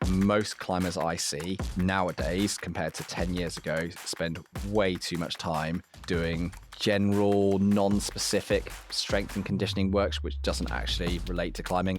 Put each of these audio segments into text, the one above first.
Most climbers I see nowadays, compared to 10 years ago, spend way too much time doing general, non-specific strength and conditioning work, which doesn't actually relate to climbing.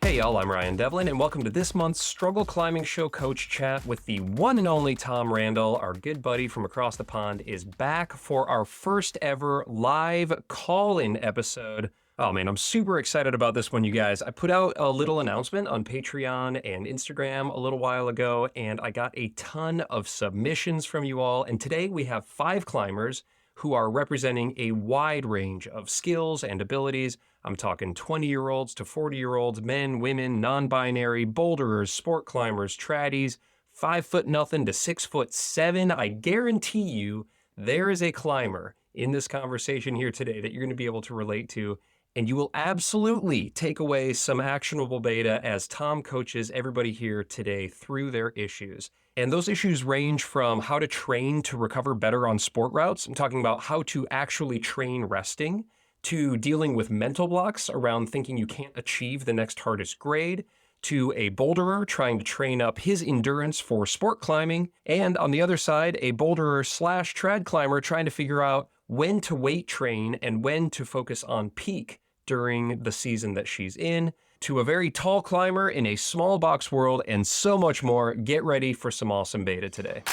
Hey y'all, I'm Ryan Devlin, and welcome to this month's Struggle Climbing Show Coach Chat with the one and only Tom Randall. Our good buddy from across the pond is back for our first ever live call-in episode. Oh man, I'm super excited about this one, you guys. I put out a little announcement on Patreon and Instagram a little while ago, and I got a ton of submissions from you all. And today we have 5 climbers who are representing a wide range of skills and abilities. I'm talking 20-year-olds to 40-year-olds, men, women, non-binary, boulderers, sport climbers, traddies, 5'0" to 6'7". I guarantee you there is a climber in this conversation here today that you're going to be able to relate to. And you will absolutely take away some actionable data as Tom coaches everybody here today through their issues. And those issues range from how to train to recover better on sport routes. I'm talking about how to actually train resting, to dealing with mental blocks around thinking you can't achieve the next hardest grade, to a boulderer trying to train up his endurance for sport climbing, and on the other side, a boulderer / trad climber trying to figure out when to weight train and when to focus on peak during the season that she's in, to a very tall climber in a small box world, and so much more. Get ready for some awesome beta today.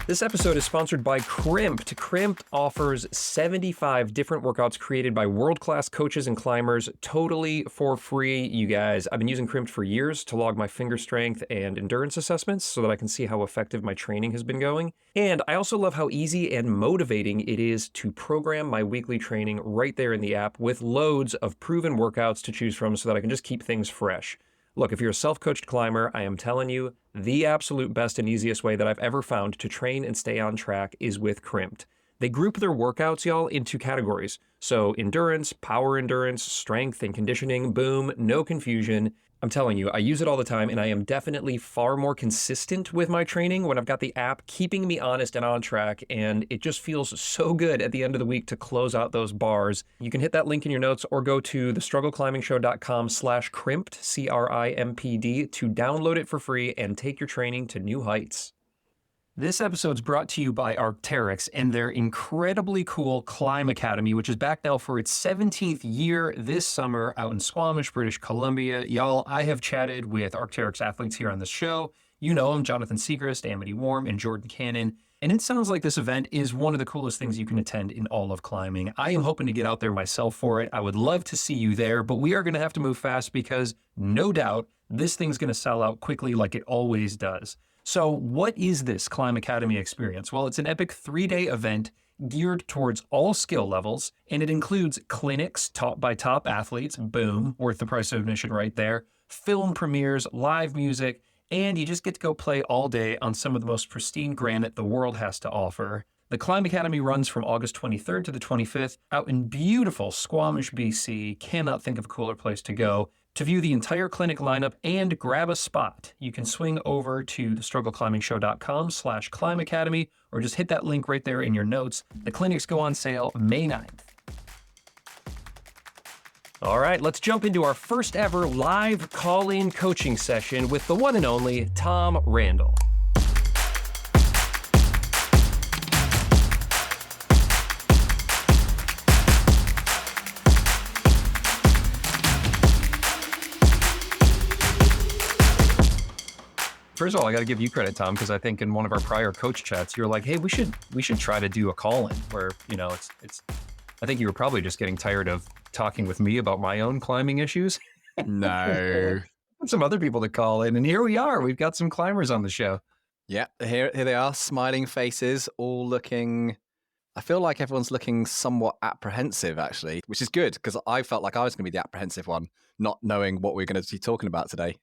This episode is sponsored by Crimped. Crimped offers 75 different workouts created by world-class coaches and climbers totally for free, you guys. I've been using Crimped for years to log my finger strength and endurance assessments so that I can see how effective my training has been going. And I also love how easy and motivating it is to program my weekly training right there in the app with loads of proven workouts to choose from so that I can just keep things fresh. Look, if you're a self-coached climber, I am telling you, the absolute best and easiest way that I've ever found to train and stay on track is with Crimped. They group their workouts, y'all, into categories. So endurance, power endurance, strength and conditioning, boom, no confusion. I'm telling you, I use it all the time, and I am definitely far more consistent with my training when I've got the app keeping me honest and on track, and it just feels so good at the end of the week to close out those bars. You can hit that link in your notes or go to thestruggleclimbingshow.com/crimped, CRIMPD, to download it for free and take your training to new heights. This episode's brought to you by Exercis and their incredibly cool Climb Academy, which is back now for its 17th year this summer out in Squamish, British Columbia. Y'all, I have chatted with Exercis athletes here on this show. You know them, Jonathan Seacrest, Amity Warm, and Jordan Cannon. And it sounds like this event is one of the coolest things you can attend in all of climbing. I am hoping to get out there myself for it. I would love to see you there, but we are going to have to move fast because no doubt this thing's going to sell out quickly like it always does. So what is this Climb Academy experience? Well, it's an epic 3-day event geared towards all skill levels, and it includes clinics taught by top athletes, boom, worth the price of admission right there, film premieres, live music, and you just get to go play all day on some of the most pristine granite the world has to offer. The Climb Academy runs from August 23rd to the 25th out in beautiful Squamish, BC. Cannot think of a cooler place to go. To view the entire clinic lineup and grab a spot, you can swing over to thestruggleclimbingshow.com/Climb Academy or just hit that link right there in your notes. The clinics go on sale May 9th. All right, let's jump into our first ever live call-in coaching session with the one and only Tom Randall. First of all, I got to give you credit, Tom, because I think in one of our prior coach chats, you're like, "Hey, we should try to do a call-in where, it's." I think you were probably just getting tired of talking with me about my own climbing issues. No. Some other people to call in, and here we are. We've got some climbers on the show. Yeah, here they are, smiling faces, all looking. I feel like everyone's looking somewhat apprehensive, actually, which is good because I felt like I was going to be the apprehensive one, not knowing what we're going to be talking about today.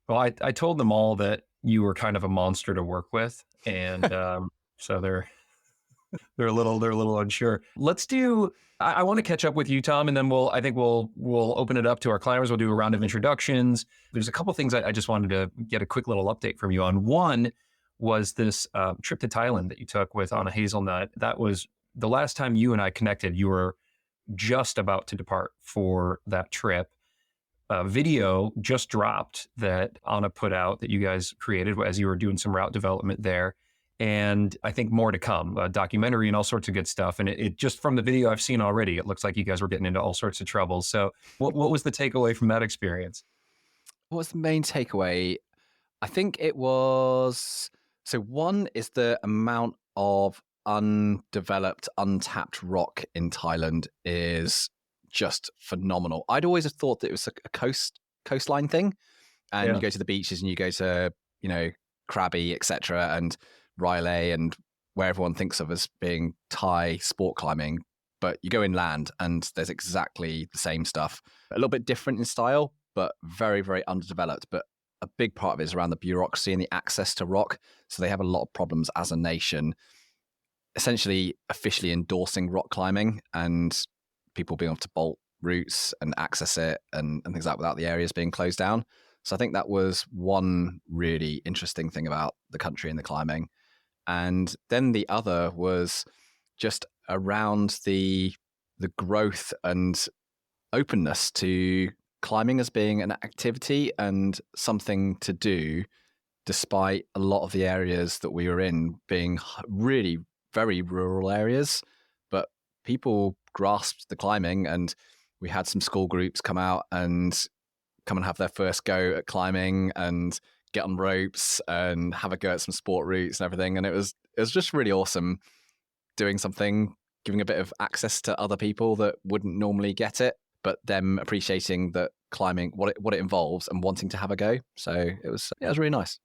Well, I told them all that you were kind of a monster to work with, and so they're a little unsure. Let's do. I want to catch up with you, Tom, and then we'll open it up to our climbers. We'll do a round of introductions. There's a couple things I just wanted to get a quick little update from you on. One, was this trip to Thailand that you took with on a hazelnut. That was the last time you and I connected. You were just about to depart for that trip. A video just dropped that Anna put out that you guys created as you were doing some route development there. And I think more to come, a documentary and all sorts of good stuff. And it just from the video I've seen already, it looks like you guys were getting into all sorts of trouble. So what was the takeaway from that experience? What was the main takeaway? I think it was, so one is the amount of undeveloped, untapped rock in Thailand is just phenomenal. I'd always have thought that it was a coastline thing, and Yeah. you go to the beaches and you go to, Krabi, etc., and Riley, and where everyone thinks of as being Thai sport climbing. But you go inland and there's exactly the same stuff, a little bit different in style, but very, very underdeveloped. But a big part of it is around the bureaucracy and the access to rock. So they have a lot of problems as a nation, essentially officially endorsing rock climbing and people being able to bolt routes and access it and things like that without the areas being closed down. So I think that was one really interesting thing about the country and the climbing. And then the other was just around the growth and openness to climbing as being an activity and something to do, despite a lot of the areas that we were in being really very rural areas. But people grasped the climbing, and we had some school groups come and have their first go at climbing and get on ropes and have a go at some sport routes and everything. And it was just really awesome doing something, giving a bit of access to other people that wouldn't normally get it, but them appreciating that climbing, what it involves, and wanting to have a go. So it was really nice.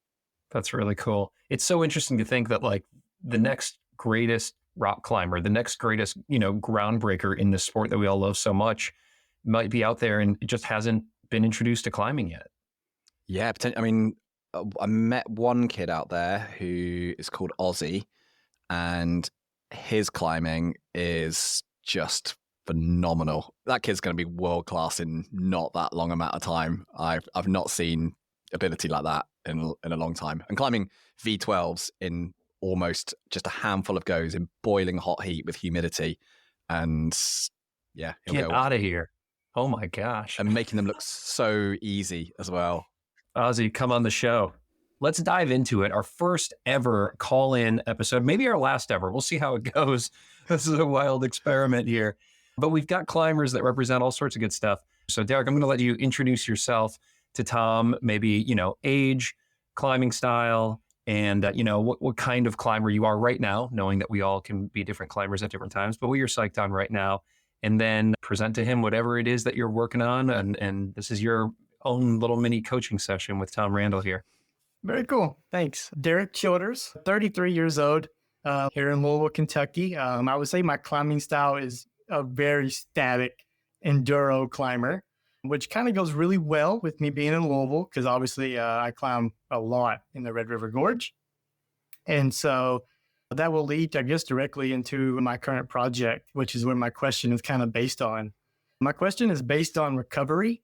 That's really cool. It's so interesting to think that like the next greatest rock climber, the next greatest, groundbreaker in this sport that we all love so much might be out there and it just hasn't been introduced to climbing yet. Yeah, I mean, I met one kid out there who is called Ozzy, and his climbing is just phenomenal. That kid's going to be world class in not that long amount of time. I've not seen ability like that in a long time. And climbing V12s in almost just a handful of goes in boiling hot heat with humidity, and yeah, Get out of here. Oh my gosh. And making them look so easy as well. Ozzy, come on the show. Let's dive into it. Our first ever call-in episode, maybe our last ever. We'll see how it goes. This is a wild experiment here. But we've got climbers that represent all sorts of good stuff. So Derek, I'm going to let you introduce yourself to Tom, maybe, age, climbing style, and, what kind of climber you are right now, knowing that we all can be different climbers at different times, but what you're psyched on right now. And then present to him whatever it is that you're working on. And this is your own little mini coaching session with Tom Randall here. Very cool. Thanks. Derek Childers, 33 years old, here in Louisville, Kentucky. I would say my climbing style is a very static enduro climber, which kind of goes really well with me being in Louisville because obviously I climb a lot in the Red River Gorge. And so that will lead, I guess, directly into my current project, which is where my question is kind of based on. My question is based on recovery.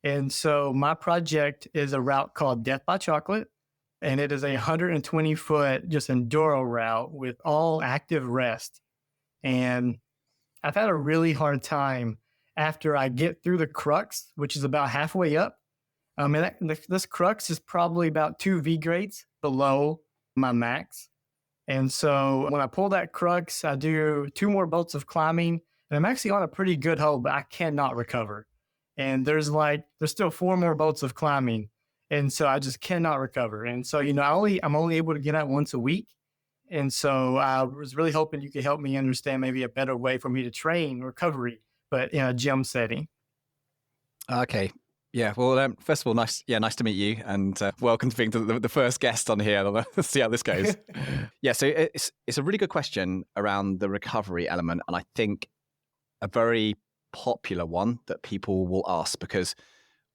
And so my project is a route called Death by Chocolate, and it is a 120-foot just enduro route with all active rest. And I've had a really hard time after I get through the crux, which is about halfway up. This crux is probably about 2 V grades below my max. And so when I pull that crux, I do 2 more bolts of climbing, and I'm actually on a pretty good hold, but I cannot recover. And there's still 4 more bolts of climbing. And so I just cannot recover. And so, I'm only able to get out once a week. And so I was really hoping you could help me understand maybe a better way for me to train recovery, but in a gym setting. Okay. Yeah. Well, first of all, nice to meet you, and welcome to being the first guest on here. Let's see how this goes. Yeah. So it's a really good question around the recovery element, and I think a very popular one that people will ask, because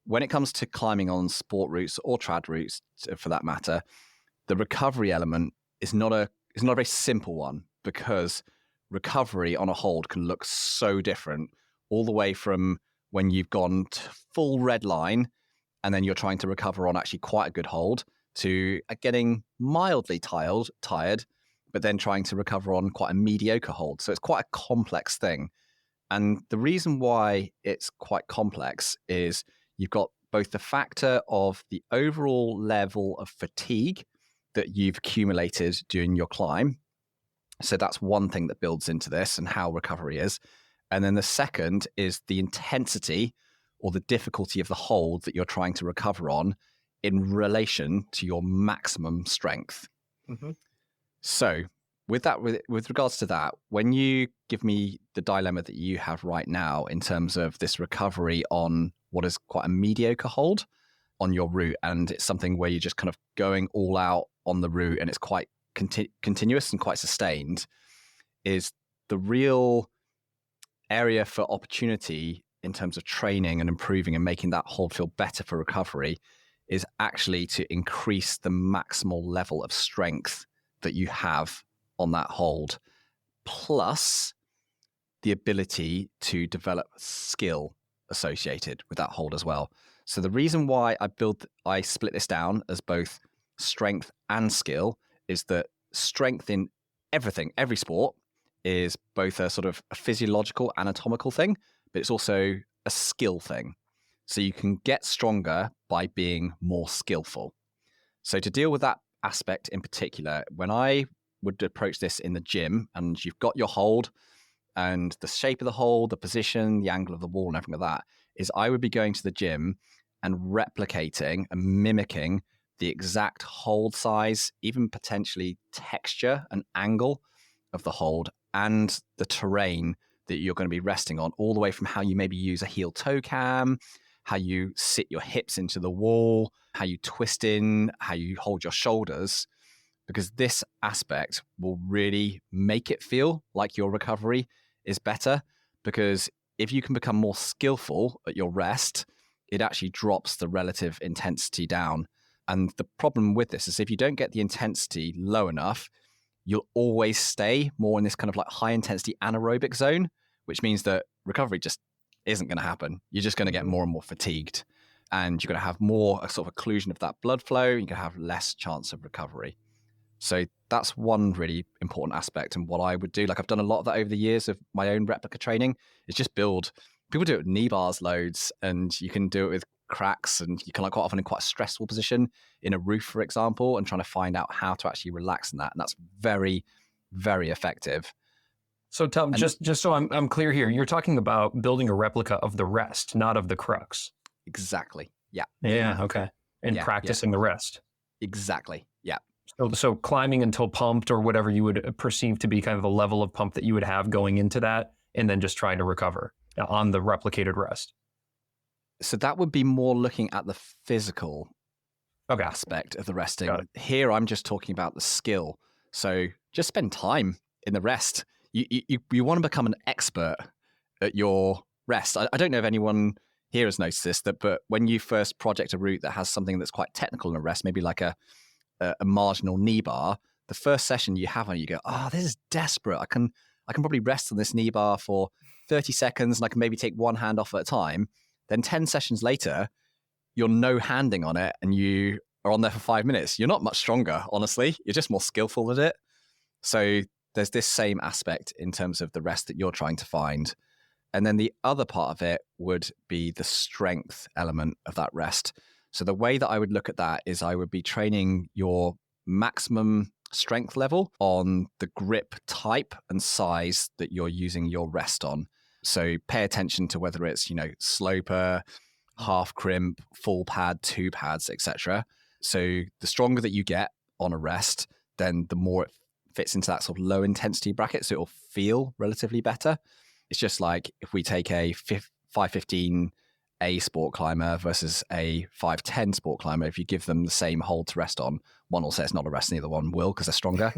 when it comes to climbing on sport routes or trad routes, for that matter, the recovery element is not a very simple one, because recovery on a hold can look so different, all the way from when you've gone to full red line and then you're trying to recover on actually quite a good hold, to getting mildly tired, but then trying to recover on quite a mediocre hold. So it's quite a complex thing. And the reason why it's quite complex is you've got both the factor of the overall level of fatigue that you've accumulated during your climb. So that's one thing that builds into this and how recovery is. And then the second is the intensity or the difficulty of the hold that you're trying to recover on in relation to your maximum strength. Mm-hmm. So with regards to that, when you give me the dilemma that you have right now in terms of this recovery on what is quite a mediocre hold on your route, and it's something where you're just kind of going all out on the route and it's quite continuous and quite sustained, is the real area for opportunity in terms of training and improving and making that hold feel better for recovery is actually to increase the maximal level of strength that you have on that hold, plus the ability to develop skill associated with that hold as well. So the reason why I split this down as both strength and skill is that strength in every sport is both a sort of a physiological, anatomical thing, but it's also a skill thing. So you can get stronger by being more skillful. So to deal with that aspect in particular, when I would approach this in the gym and you've got your hold and the shape of the hold, the position, the angle of the wall and everything like that, is I would be going to the gym and replicating and mimicking the exact hold size, even potentially texture and angle of the hold and the terrain that you're going to be resting on, all the way from how you maybe use a heel toe cam, how you sit your hips into the wall, how you twist in, how you hold your shoulders, because this aspect will really make it feel like your recovery is better. Because if you can become more skillful at your rest, it actually drops the relative intensity down. And the problem with this is if you don't get the intensity low enough, you'll always stay more in this kind of like high intensity anaerobic zone, which means that recovery just isn't going to happen. You're just going to get more and more fatigued, and you're going to have more a sort of occlusion of that blood flow. You're going to have less chance of recovery. So that's one really important aspect. And what I would do, like I've done a lot of that over the years of my own replica training, is just build. People do it with knee bars loads, and you can do it with cracks, and you can like quite often in quite a stressful position in a roof, for example, and trying to find out how to actually relax in that. And that's very, very effective. So Tom, just so I'm clear here, you're talking about building a replica of the rest, not of the crux. Exactly. Yeah. Yeah. Okay. And practicing the rest. Exactly. Yeah. So climbing until pumped, or whatever you would perceive to be kind of the level of pump that you would have going into that, and then just trying to recover on the replicated rest. So that would be more looking at the physical aspect of the resting. Here, I'm just talking about the skill. So just spend time in the rest. You want to become an expert at your rest. I don't know if anyone here has noticed this, but when you first project a route that has something that's quite technical in a rest, maybe like a marginal knee bar, the first session you have on, you go, this is desperate. I can probably rest on this knee bar for 30 seconds and I can maybe take one hand off at a time. Then 10 sessions later, you're no handing on it and you are on there for 5 minutes. You're not much stronger, honestly. You're just more skillful at it. So there's this same aspect in terms of the rest that you're trying to find. And then the other part of it would be the strength element of that rest. So the way that I would look at that is I would be training your maximum strength level on the grip type and size that you're using your rest on. So pay attention to whether it's, sloper, half crimp, full pad, 2 pads, etc. So the stronger that you get on a rest, then the more it fits into that sort of low intensity bracket. So it'll feel relatively better. It's just like if we take a 515 A sport climber versus a 510 sport climber, if you give them the same hold to rest on, one will say it's not a rest and the other one will because they're stronger.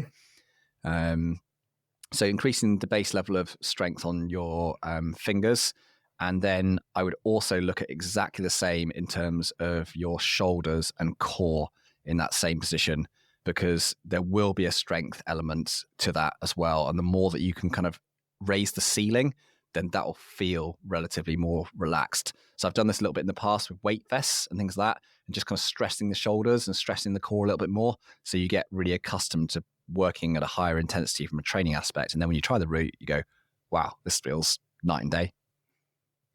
So increasing the base level of strength on your fingers. And then I would also look at exactly the same in terms of your shoulders and core in that same position, because there will be a strength element to that as well. And the more that you can kind of raise the ceiling, then that will feel relatively more relaxed. So I've done this a little bit in the past with weight vests and things like that. and just kind of stressing the shoulders and stressing the core a little bit more. So you get really accustomed to working at a higher intensity from a training aspect. And then when you try the route, you go, wow, this feels night and day.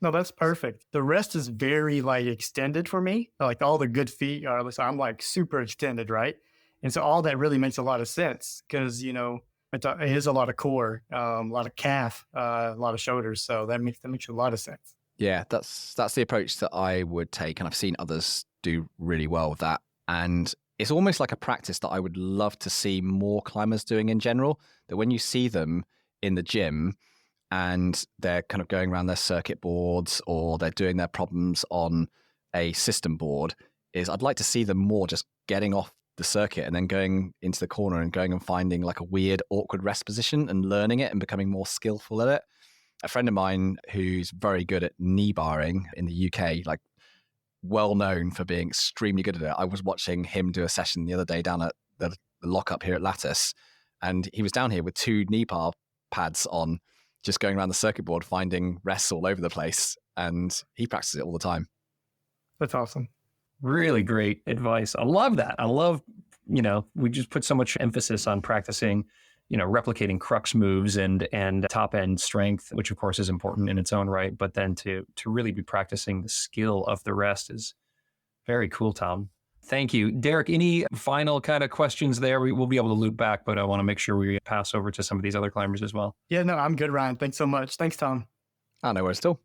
No, that's perfect. The rest is very like extended for me. Like all the good feet are, so I'm like super extended, right? And so all that really makes a lot of sense because, you know, it is a lot of core, a lot of calf, a lot of shoulders. So that makes a lot of sense. Yeah, that's the approach that I would take. And I've seen others do really well with that. And it's almost like a practice that I would love to see more climbers doing in general, that when you see them in the gym and they're kind of going around their circuit boards or they're doing their problems on a system board, is I'd like to see them more just getting off the circuit and then going into the corner and going and finding like a weird, awkward rest position and learning it and becoming more skillful at it. A friend of mine who's very good at knee barring in the UK, like well known for being extremely good at it. I was watching him do a session the other day down at the lockup here at Lattice, and he was down here with 2 knee bar pads on, just going around the circuit board, finding rests all over the place, and he practices it all the time. That's awesome. Really great advice. I love that. I love, you know, we just put so much emphasis on practicing, you know, replicating crux moves and top end strength, which of course is important in its own right. But then to really be practicing the skill of the rest is very cool, Tom. Thank you. Derek, any final kind of questions there? We'll be able to loop back, but I want to make sure we pass over to some of these other climbers as well. Yeah, no, I'm good, Ryan. Thanks so much. Thanks, Tom. I know where it's still.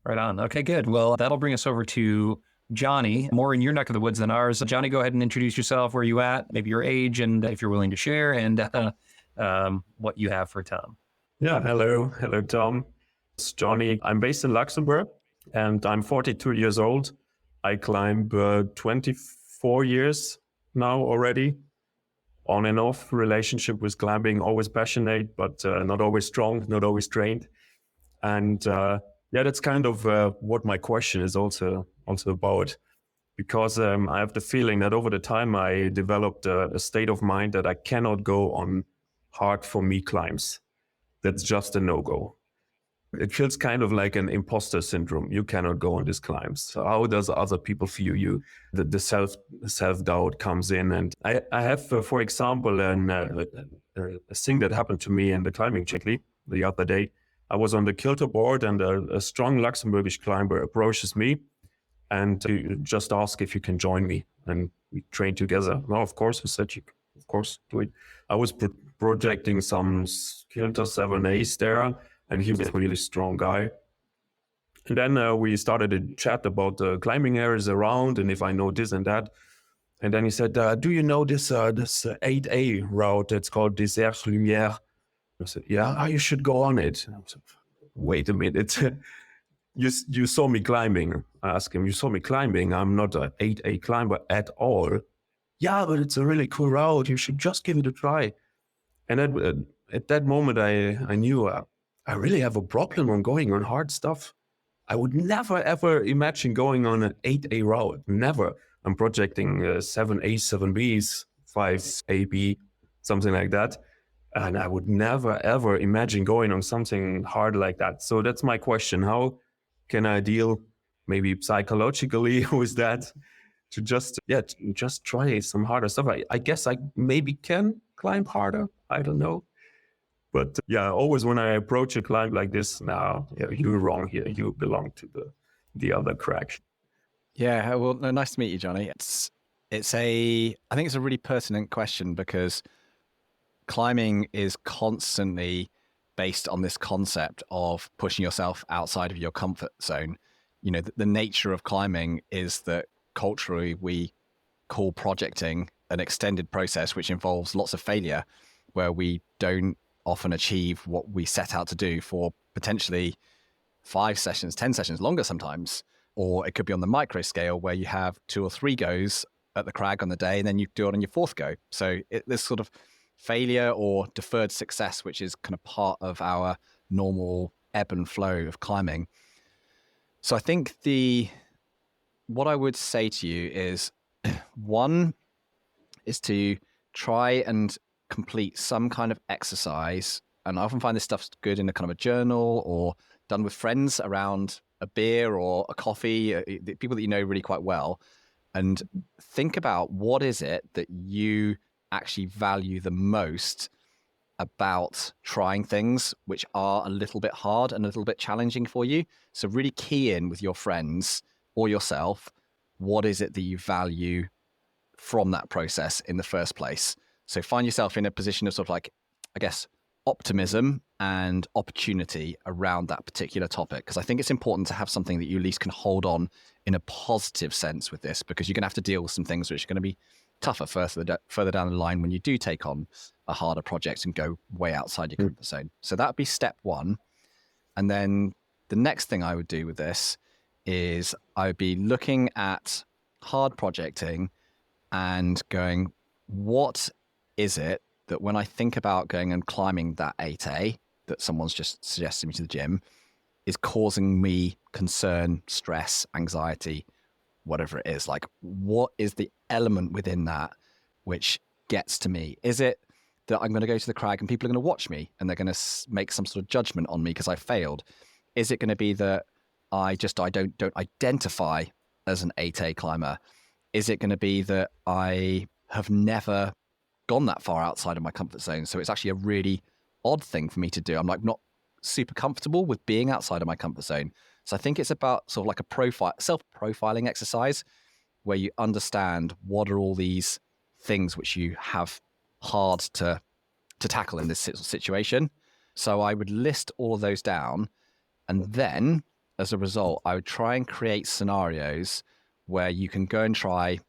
Right on. Okay, good. Well, that'll bring us over to Johnny, more in your neck of the woods than ours. Johnny, go ahead and introduce yourself, where you at, maybe your age, and if you're willing to share, and what you have for Tom. Yeah, hello, Tom. It's Johnny. I'm based in Luxembourg, and I'm 42 years old. I climb 24 years now already. On and off relationship with climbing, always passionate, but not always strong, not always trained. And yeah, that's kind of what my question is also about. Because I have the feeling that over the time I developed a state of mind that I cannot go on hard for me climbs. That's just a no-go. It feels kind of like an imposter syndrome. You cannot go on these climbs. So how does other people view you? The self-doubt comes in. And I have, for example, a thing that happened to me in the climbing checklist the other day. I was on the kilter board and a strong Luxembourgish climber approaches me and just asked if you can join me. And we trained together. Well, of course, I said, you of course, do it. I was projecting some kilter 7As there. And he was a really strong guy. And then we started a chat about the climbing areas around and if I know this and that. And then he said, do you know this 8A route that's called Désert Lumière? I said, yeah, you should go on it. I said, wait a minute. You saw me climbing. I asked him, you saw me climbing. I'm not an 8A climber at all. Yeah, but it's a really cool route. You should just give it a try. And at that moment, I knew I really have a problem on going on hard stuff. I would never, ever imagine going on an 8A route. Never. I'm projecting 7A, 7Bs, 5AB, something like that. And I would never, ever imagine going on something hard like that. So that's my question. How can I deal maybe psychologically with that? To just try some harder stuff. I guess I maybe can climb harder. I don't know. But yeah, always when I approach a climb like this, now you're wrong here. You belong to the other crack. Yeah, well, no, nice to meet you, Johnny. I think it's a really pertinent question because climbing is constantly based on this concept of pushing yourself outside of your comfort zone. You know, the nature of climbing is that culturally we call projecting an extended process, which involves lots of failure, where we don't often achieve what we set out to do for potentially 5 sessions, 10 sessions, longer sometimes. Or it could be on the micro scale where you have 2 or 3 goes at the crag on the day and then you do it on your 4th go. So this sort of failure or deferred success, which is kind of part of our normal ebb and flow of climbing. So I think what I would say to you is, one is to try and complete some kind of exercise. And I often find this stuff's good in a kind of a journal or done with friends around a beer or a coffee, the people that you know really quite well, and think about what is it that you actually value the most about trying things which are a little bit hard and a little bit challenging for you. So really key in with your friends or yourself. What is it that you value from that process in the first place? So find yourself in a position of sort of like, I guess, optimism and opportunity around that particular topic. Because I think it's important to have something that you at least can hold on in a positive sense with this, because you're going to have to deal with some things which are going to be tougher further down the line when you do take on a harder project and go way outside your comfort zone. So that would be step one. And then the next thing I would do with this is I would be looking at hard projecting and going, what is it that when I think about going and climbing that 8A that someone's just suggested me to the gym is causing me concern, stress, anxiety, whatever it is? Like, what is the element within that which gets to me? Is it that I'm going to go to the crag and people are going to watch me and they're going to make some sort of judgment on me because I failed? Is it going to be that I don't identify as an 8A climber? Is it going to be that I have never gone that far outside of my comfort zone, so it's actually a really odd thing for me to do? I'm like not super comfortable with being outside of my comfort zone. So I think it's about sort of like a self-profiling exercise where you understand what are all these things which you have hard to tackle in this situation. So I would list all of those down, and then as a result, I would try and create scenarios where you can go and try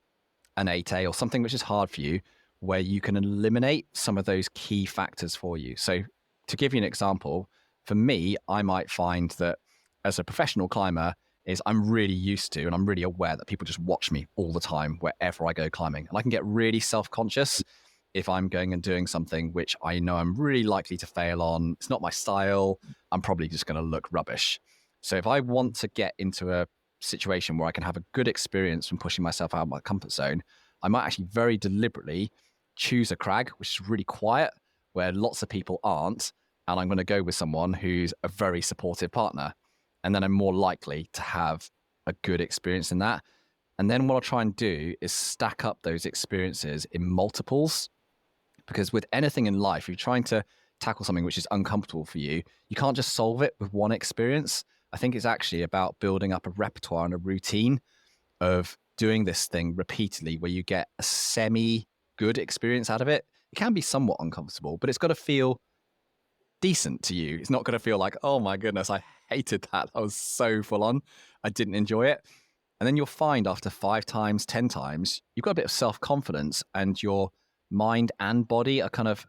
an 8A or something which is hard for you, where you can eliminate some of those key factors for you. So to give you an example, for me, I might find that as a professional climber is I'm really used to and I'm really aware that people just watch me all the time wherever I go climbing. And I can get really self-conscious if I'm going and doing something which I know I'm really likely to fail on. It's not my style. I'm probably just going to look rubbish. So if I want to get into a situation where I can have a good experience from pushing myself out of my comfort zone, I might actually very deliberately choose a crag which is really quiet, where lots of people aren't, and I'm going to go with someone who's a very supportive partner. And then I'm more likely to have a good experience in that. And then what I'll try and do is stack up those experiences in multiples, because with anything in life, if you're trying to tackle something which is uncomfortable for you, you can't just solve it with one experience. I think it's actually about building up a repertoire and a routine of doing this thing repeatedly where you get a semi-good experience out of it. It can be somewhat uncomfortable, but it's got to feel decent to you. It's not going to feel like, oh my goodness, I hated that. I was so full on. I didn't enjoy it. And then you'll find after 5 times, 10 times, you've got a bit of self-confidence and your mind and body are kind of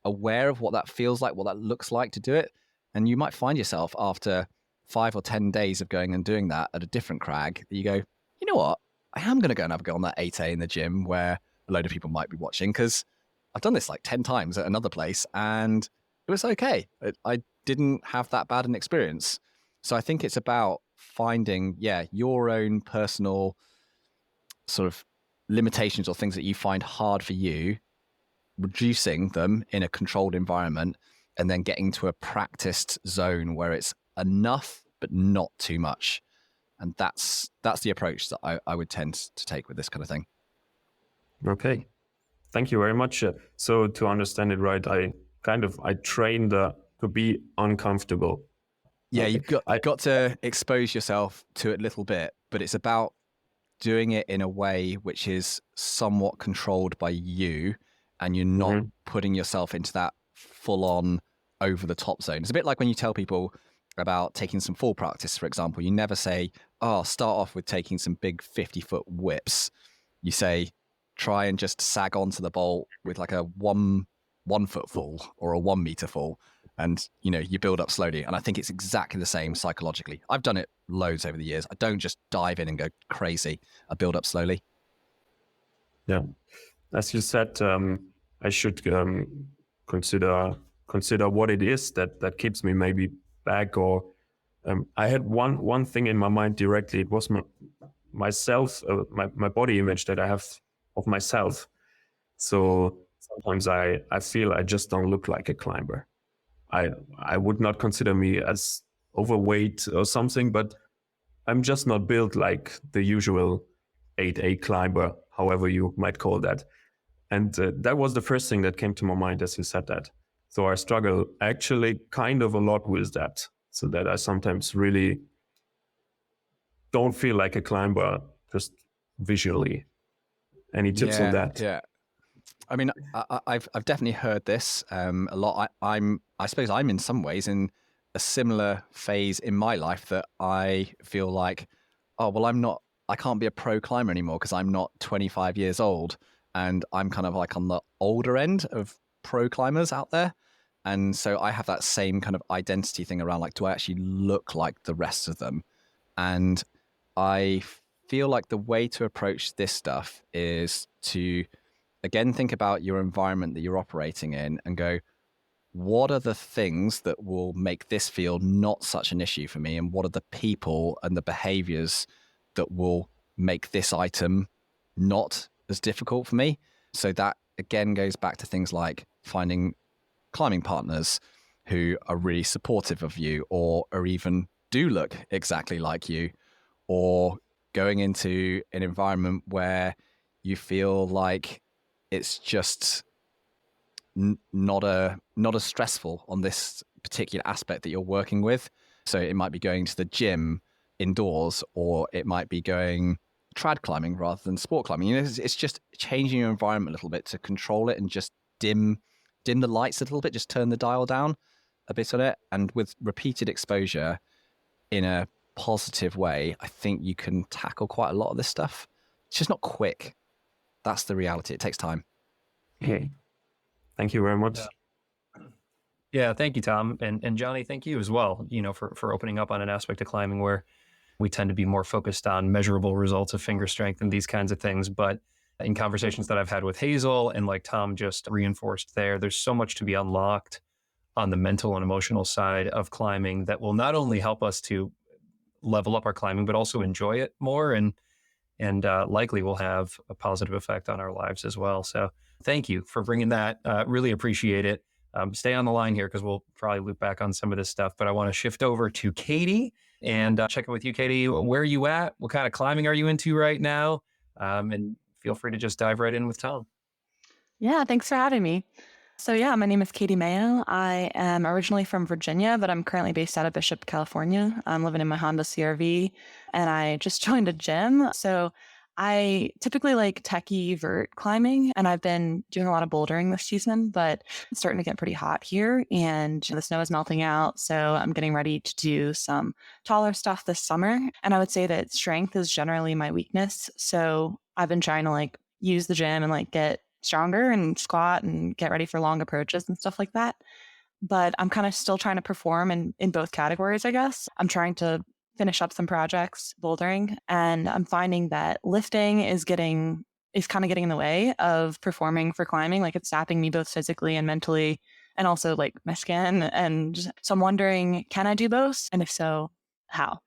aware of what that feels like, what that looks like to do it. And you might find yourself after 5 or 10 days of going and doing that at a different crag, that you go, you know what? I am going to go and have a go on that 8A in the gym where a load of people might be watching, because I've done this like 10 times at another place and it was okay. I didn't have that bad an experience. So I think it's about finding, your own personal sort of limitations or things that you find hard for you, reducing them in a controlled environment, and then getting to a practiced zone where it's enough, but not too much. And that's the approach that I would tend to take with this kind of thing. Okay. Thank you very much. So to understand it right, I train to be uncomfortable. Yeah, Okay. you've got to expose yourself to it a little bit, but it's about doing it in a way which is somewhat controlled by you, and you're not putting yourself into that full-on over-the-top zone. It's a bit like when you tell people about taking some fall practice, for example. You never say, start off with taking some big 50-foot whips. You say, try and just sag onto the bolt with like a 1 foot fall or a 1 meter fall. And, you build up slowly. And I think it's exactly the same psychologically. I've done it loads over the years. I don't just dive in and go crazy. I build up slowly. Yeah. As you said, I should consider what it is that keeps me maybe back, or I had one thing in my mind directly. It was myself, my body image that I have of myself. So sometimes I feel I just don't look like a climber. I would not consider me as overweight or something, but I'm just not built like the usual 8A climber, however you might call that. And that was the first thing that came to my mind as you said that. So I struggle actually kind of a lot with that, so that I sometimes really don't feel like a climber just visually. Any tips on that? Yeah. I mean, I've definitely heard this a lot. I suppose I'm in some ways in a similar phase in my life that I feel like, oh well, I can't be a pro climber anymore because I'm not 25 years old, and I'm kind of like on the older end of pro climbers out there, and so I have that same kind of identity thing around like, do I actually look like the rest of them? And I feel like the way to approach this stuff is to again think about your environment that you're operating in and go, what are the things that will make this feel not such an issue for me, and what are the people and the behaviors that will make this item not as difficult for me? So that again goes back to things like finding climbing partners who are really supportive of you or even do look exactly like you, or going into an environment where you feel like it's just not as stressful on this particular aspect that you're working with. So it might be going to the gym indoors, or it might be going trad climbing rather than sport climbing. It's just changing your environment a little bit to control it and just dim the lights a little bit, just turn the dial down a bit on it. And with repeated exposure in a positive way, I think you can tackle quite a lot of this stuff. It's just not quick. That's the reality. It takes time. Okay. Thank you very much. Yeah, thank you, Tom. And Johnny, thank you as well, for opening up on an aspect of climbing where we tend to be more focused on measurable results of finger strength and these kinds of things. But in conversations that I've had with Hazel and like Tom just reinforced there's so much to be unlocked on the mental and emotional side of climbing that will not only help us to level up our climbing, but also enjoy it more and likely will have a positive effect on our lives as well. So thank you for bringing that. Really appreciate it. Stay on the line here because we'll probably loop back on some of this stuff, but I want to shift over to Katie and check in with you, Katie. Where are you at? What kind of climbing are you into right now? And feel free to just dive right in with Tom. Yeah, thanks for having me. So yeah, my name is Katie Mayo. I am originally from Virginia, but I'm currently based out of Bishop, California. I'm living in my Honda CRV, and I just joined a gym. So I typically like techie vert climbing, and I've been doing a lot of bouldering this season, but it's starting to get pretty hot here, and the snow is melting out. So I'm getting ready to do some taller stuff this summer. And I would say that strength is generally my weakness. So I've been trying to like use the gym and like get stronger and squat and get ready for long approaches and stuff like that. But I'm kind of still trying to perform in both categories, I guess. I'm trying to finish up some projects bouldering, and I'm finding that lifting is kind of getting in the way of performing for climbing. Like it's sapping me both physically and mentally, and also like my skin. And so I'm wondering, can I do both? And if so, how?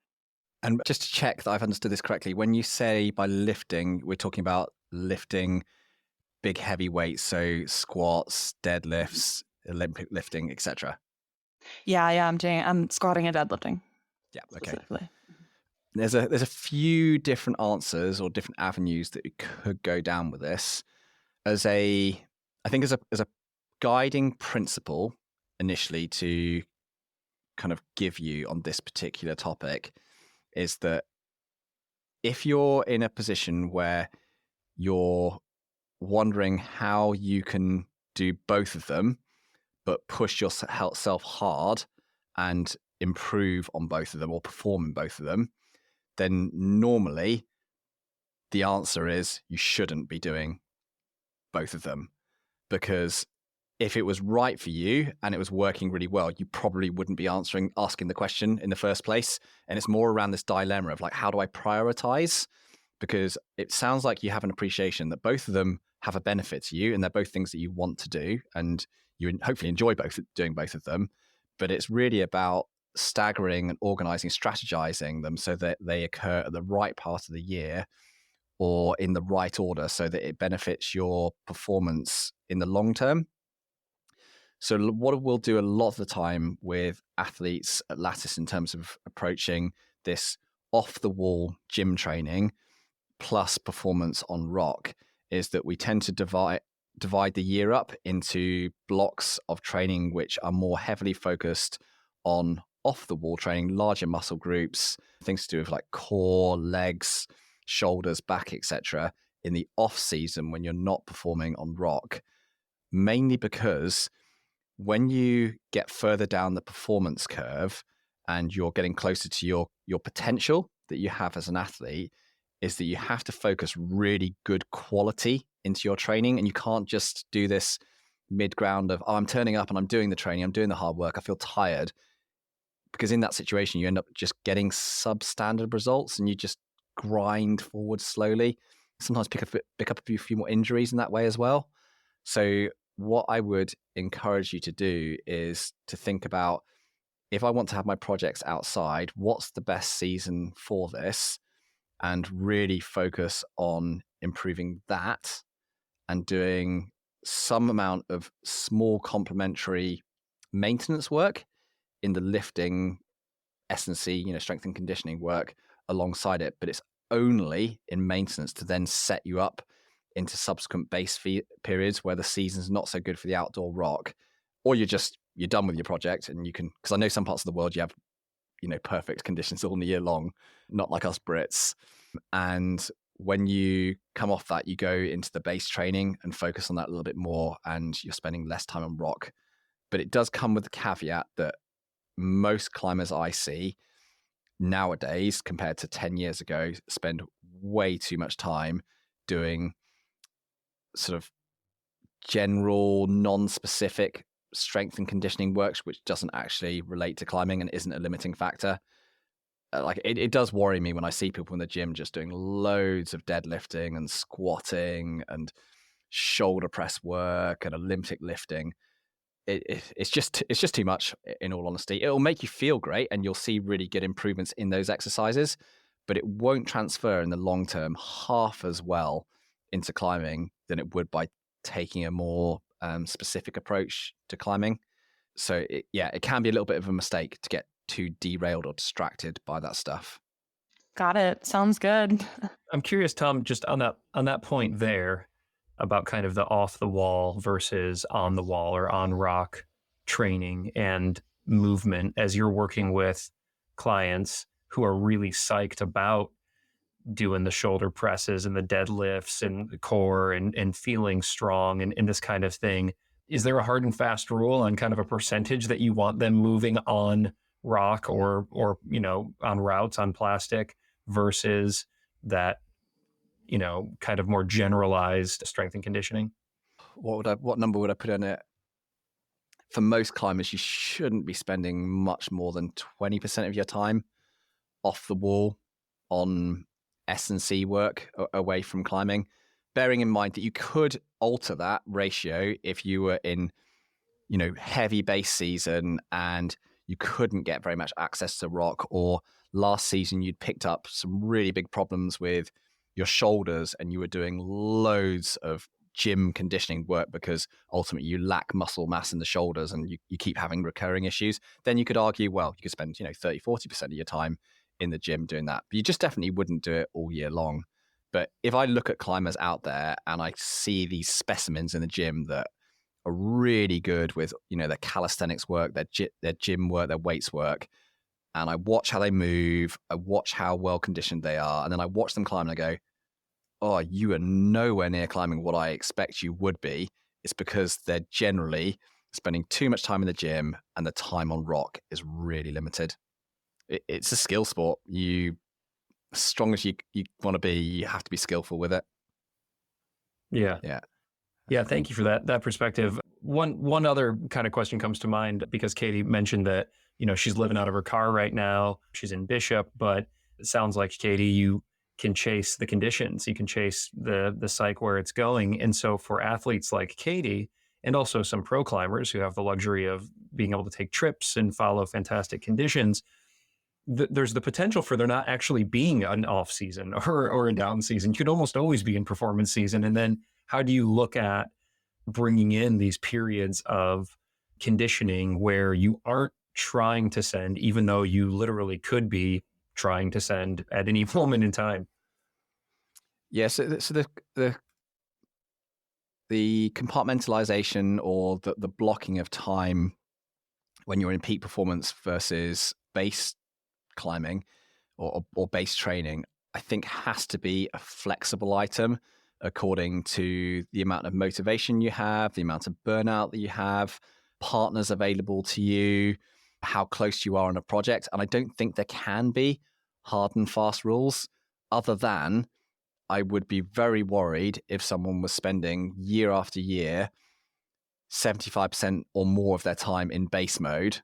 And just to check that I've understood this correctly, when you say by lifting, we're talking about lifting big heavy weights, so squats, deadlifts, Olympic lifting, etc. Yeah, I'm squatting and deadlifting. Yeah, okay. There's a few different answers or different avenues that you could go down with this. As a guiding principle initially to kind of give you on this particular topic is that if you're in a position where you're wondering how you can do both of them, but push yourself hard and improve on both of them or perform in both of them, then normally the answer is you shouldn't be doing both of them. Because if it was right for you and it was working really well, you probably wouldn't be asking the question in the first place. And it's more around this dilemma of like, how do I prioritize? Because it sounds like you have an appreciation that both of them have a benefit to you and they're both things that you want to do and you hopefully enjoy doing both of them. But it's really about staggering and organizing, strategizing them so that they occur at the right part of the year or in the right order so that it benefits your performance in the long term. So what we'll do a lot of the time with athletes at Lattice in terms of approaching this off the wall gym training, plus performance on rock is that we tend to divide the year up into blocks of training which are more heavily focused on off the wall training, larger muscle groups, things to do with like core, legs, shoulders, back, etc. in the off season when you're not performing on rock, mainly because when you get further down the performance curve and you're getting closer to your potential that you have as an athlete, is that you have to focus really good quality into your training. And you can't just do this mid-ground of, oh, I'm turning up and I'm doing the training, I'm doing the hard work, I feel tired. Because in that situation, you end up just getting substandard results and you just grind forward slowly. Sometimes pick up a few more injuries in that way as well. So what I would encourage you to do is to think about, if I want to have my projects outside, what's the best season for this? And really focus on improving that and doing some amount of small complementary maintenance work in the lifting, S&C, strength and conditioning work alongside it. But it's only in maintenance to then set you up into subsequent base periods where the season's not so good for the outdoor rock, or you're done with your project and you can, because I know some parts of the world you have perfect conditions all year long, not like us Brits. And when you come off that, you go into the base training and focus on that a little bit more, and you're spending less time on rock. But it does come with the caveat that most climbers I see nowadays, compared to 10 years ago, spend way too much time doing sort of general, non-specific strength and conditioning work, which doesn't actually relate to climbing and isn't a limiting factor. It does worry me when I see people in the gym just doing loads of deadlifting and squatting and shoulder press work and Olympic lifting. It's just too much, in all honesty. It'll make you feel great and you'll see really good improvements in those exercises, but it won't transfer in the long term half as well into climbing than it would by taking a more specific approach to climbing. So it can be a little bit of a mistake to get too derailed or distracted by that stuff. Got it. Sounds good. I'm curious, Tom, just on that point there about kind of the off the wall versus on the wall or on rock training and movement, as you're working with clients who are really psyched about doing the shoulder presses and the deadlifts and the core and feeling strong and this kind of thing. Is there a hard and fast rule on kind of a percentage that you want them moving on rock or on routes on plastic versus that, kind of more generalized strength and conditioning? What number would I put on it? For most climbers, you shouldn't be spending much more than 20% of your time off the wall on S&C work away from climbing, bearing in mind that you could alter that ratio if you were in, heavy base season and you couldn't get very much access to rock, or last season you'd picked up some really big problems with your shoulders and you were doing loads of gym conditioning work because ultimately you lack muscle mass in the shoulders and you keep having recurring issues. Then you could argue, well, you could spend 30-40% of your time in the gym doing that, but you just definitely wouldn't do it all year long. But if I look at climbers out there and I see these specimens in the gym that are really good with their calisthenics work, their gym work, their weights work, and I watch how they move, I watch how well conditioned they are, and then I watch them climb and I go, oh, you are nowhere near climbing what I expect you would be. It's because they're generally spending too much time in the gym and the time on rock is really limited. It's a skill sport. As strong as you want to be, you have to be skillful with it. Yeah. Thank you for that perspective. One other kind of question comes to mind, because Katie mentioned that, she's living out of her car right now. She's in Bishop, but it sounds like, Katie, you can chase the conditions. You can chase the psych where it's going. And so for athletes like Katie, and also some pro climbers who have the luxury of being able to take trips and follow fantastic conditions, there's the potential for there not actually being an off season or a down season. You could almost always be in performance season. And then how do you look at bringing in these periods of conditioning where you aren't trying to send, even though you literally could be trying to send at any moment in time? Yeah, so the compartmentalization or the blocking of time when you're in peak performance versus base climbing or base training, I think has to be a flexible item according to the amount of motivation you have, the amount of burnout that you have, partners available to you, how close you are on a project. And I don't think there can be hard and fast rules, other than I would be very worried if someone was spending year after year 75% or more of their time in base mode,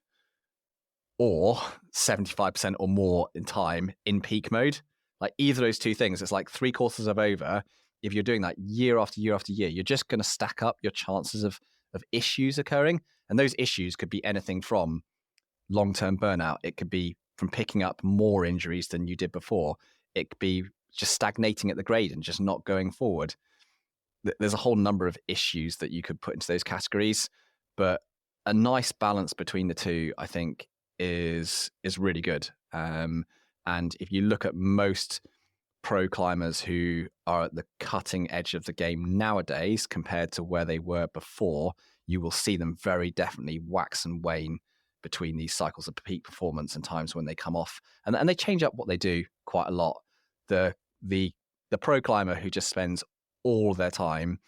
or 75% or more in time in peak mode. Like either of those two things, it's like 3/4 of over. If you're doing that year after year after year, you're just going to stack up your chances of issues occurring. And those issues could be anything from long-term burnout. It could be from picking up more injuries than you did before. It could be just stagnating at the grade and just not going forward. There's a whole number of issues that you could put into those categories, but a nice balance between the two, I think, is really good. And if you look at most pro climbers who are at the cutting edge of the game nowadays compared to where they were before, you will see them very definitely wax and wane between these cycles of peak performance and times when they come off. And they change up what they do quite a lot. The pro climber who just spends all their time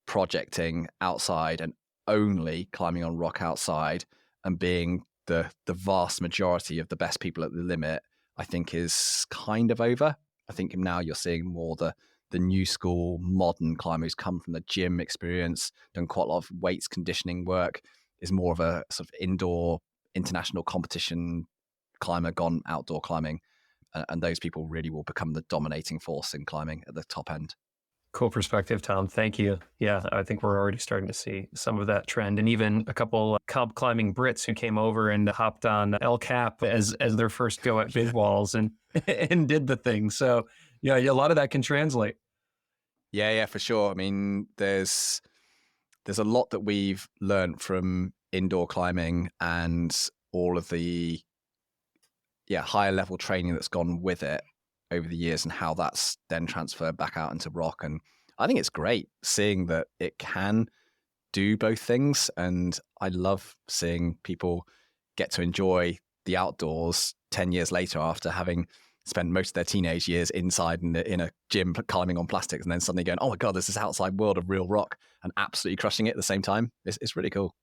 projecting outside and only climbing on rock outside and being the vast majority of the best people at the limit, I think is kind of over. I think now you're seeing more the new school modern climber who's come from the gym experience, done quite a lot of weights conditioning work, is more of a sort of indoor international competition climber, gone outdoor climbing. And those people really will become the dominating force in climbing at the top end. Cool perspective, Tom. Thank you. Yeah, I think we're already starting to see some of that trend. And even a couple comp climbing Brits who came over and hopped on El Cap as their first go at big walls and did the thing. So yeah, a lot of that can translate. Yeah, for sure. I mean, there's a lot that we've learned from indoor climbing and all of the higher level training that's gone with it over the years and how that's then transferred back out into rock. And I think it's great seeing that it can do both things. And I love seeing people get to enjoy the outdoors 10 years later after having spent most of their teenage years inside in a gym climbing on plastics, and then suddenly going, oh my God, there's this outside world of real rock, and absolutely crushing it at the same time. It's really cool.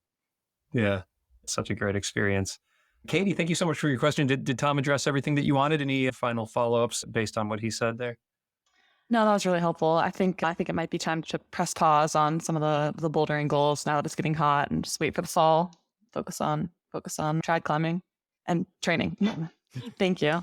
Yeah, such a great experience. Katie, thank you so much for your question. Did Tom address everything that you wanted? Any final follow-ups based on what he said there? No, that was really helpful. I think it might be time to press pause on some of the bouldering goals now that it's getting hot, and just wait for the fall. Focus on trad climbing and training. Thank you.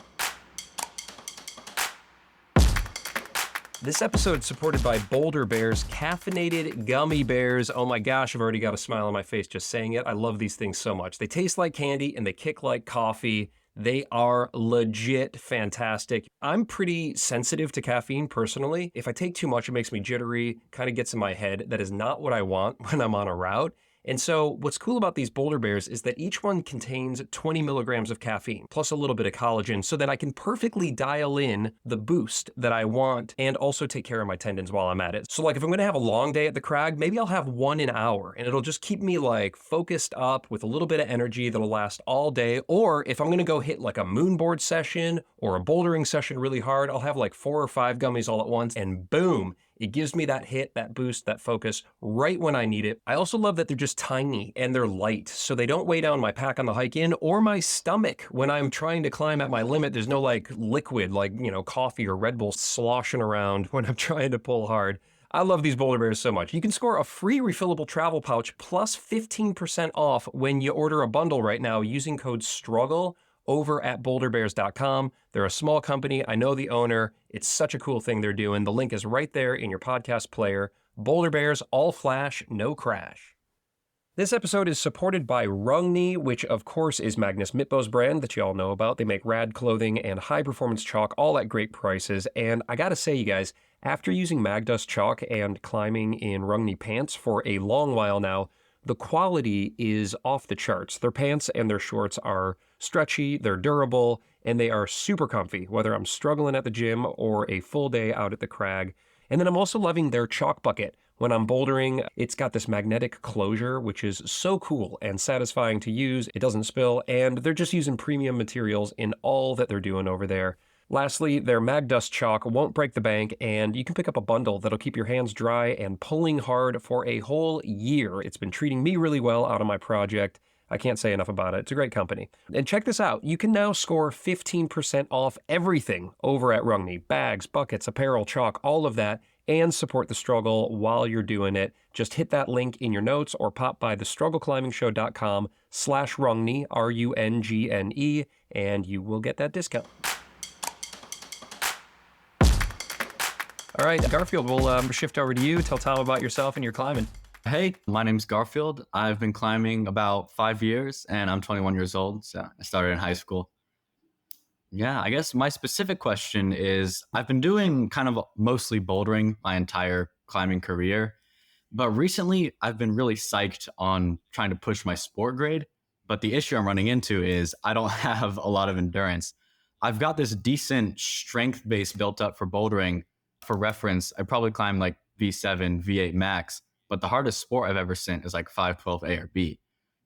This episode is supported by Boulder Bears caffeinated gummy bears. Oh my gosh, I've already got a smile on my face just saying it. I love these things so much. They taste like candy and they kick like coffee. They are legit fantastic. I'm pretty sensitive to caffeine personally. If I take too much, it makes me jittery, kind of gets in my head. That is not what I want when I'm on a route. And so what's cool about these Boulder Bears is that each one contains 20 milligrams of caffeine, plus a little bit of collagen, so that I can perfectly dial in the boost that I want and also take care of my tendons while I'm at it. So like if I'm gonna have a long day at the crag, maybe I'll have one an hour and it'll just keep me like focused up with a little bit of energy that'll last all day. Or if I'm gonna go hit like a moonboard session or a bouldering session really hard, I'll have like 4 or 5 gummies all at once and boom, it gives me that hit, that boost, that focus right when I need it. I also love that they're just tiny and they're light, so they don't weigh down my pack on the hike in or my stomach when I'm trying to climb at my limit. There's no like liquid, like, coffee or Red Bull sloshing around when I'm trying to pull hard. I love these Boulder Bears so much. You can score a free refillable travel pouch plus 15% off when you order a bundle right now using code STRUGGLE over at boulderbears.com. They're a small company. I know the owner. It's such a cool thing they're doing. The link is right there in your podcast player. Boulder Bears, all flash, no crash. This episode is supported by Rungni, which of course is Magnus Mitbo's brand that you all know about. They make rad clothing and high-performance chalk, all at great prices. And I gotta say, you guys, after using Magdust chalk and climbing in Rungni pants for a long while now, the quality is off the charts. Their pants and their shorts are stretchy, they're durable, and they are super comfy, whether I'm struggling at the gym or a full day out at the crag. And then I'm also loving their chalk bucket. When I'm bouldering, it's got this magnetic closure, which is so cool and satisfying to use. It doesn't spill, and they're just using premium materials in all that they're doing over there. Lastly, their Mag Dust chalk won't break the bank, and you can pick up a bundle that'll keep your hands dry and pulling hard for a whole year. It's been treating me really well out of my project. I can't say enough about it. It's a great company. And check this out. You can now score 15% off everything over at Rungni. Bags, buckets, apparel, chalk, all of that, and support the struggle while you're doing it. Just hit that link in your notes or pop by thestruggleclimbingshow.com/Rungni, RUNGNE, and you will get that discount. All right, Garfield, we'll shift over to you. Tell Tom about yourself and your climbing. Hey, my name's Garfield. I've been climbing about 5 years and I'm 21 years old. So I started in high school. Yeah, I guess my specific question is I've been doing kind of mostly bouldering my entire climbing career, but recently I've been really psyched on trying to push my sport grade. But the issue I'm running into is I don't have a lot of endurance. I've got this decent strength base built up for bouldering. For reference, I probably climb like V7, V8 max, but the hardest sport I've ever sent is like 512A or B.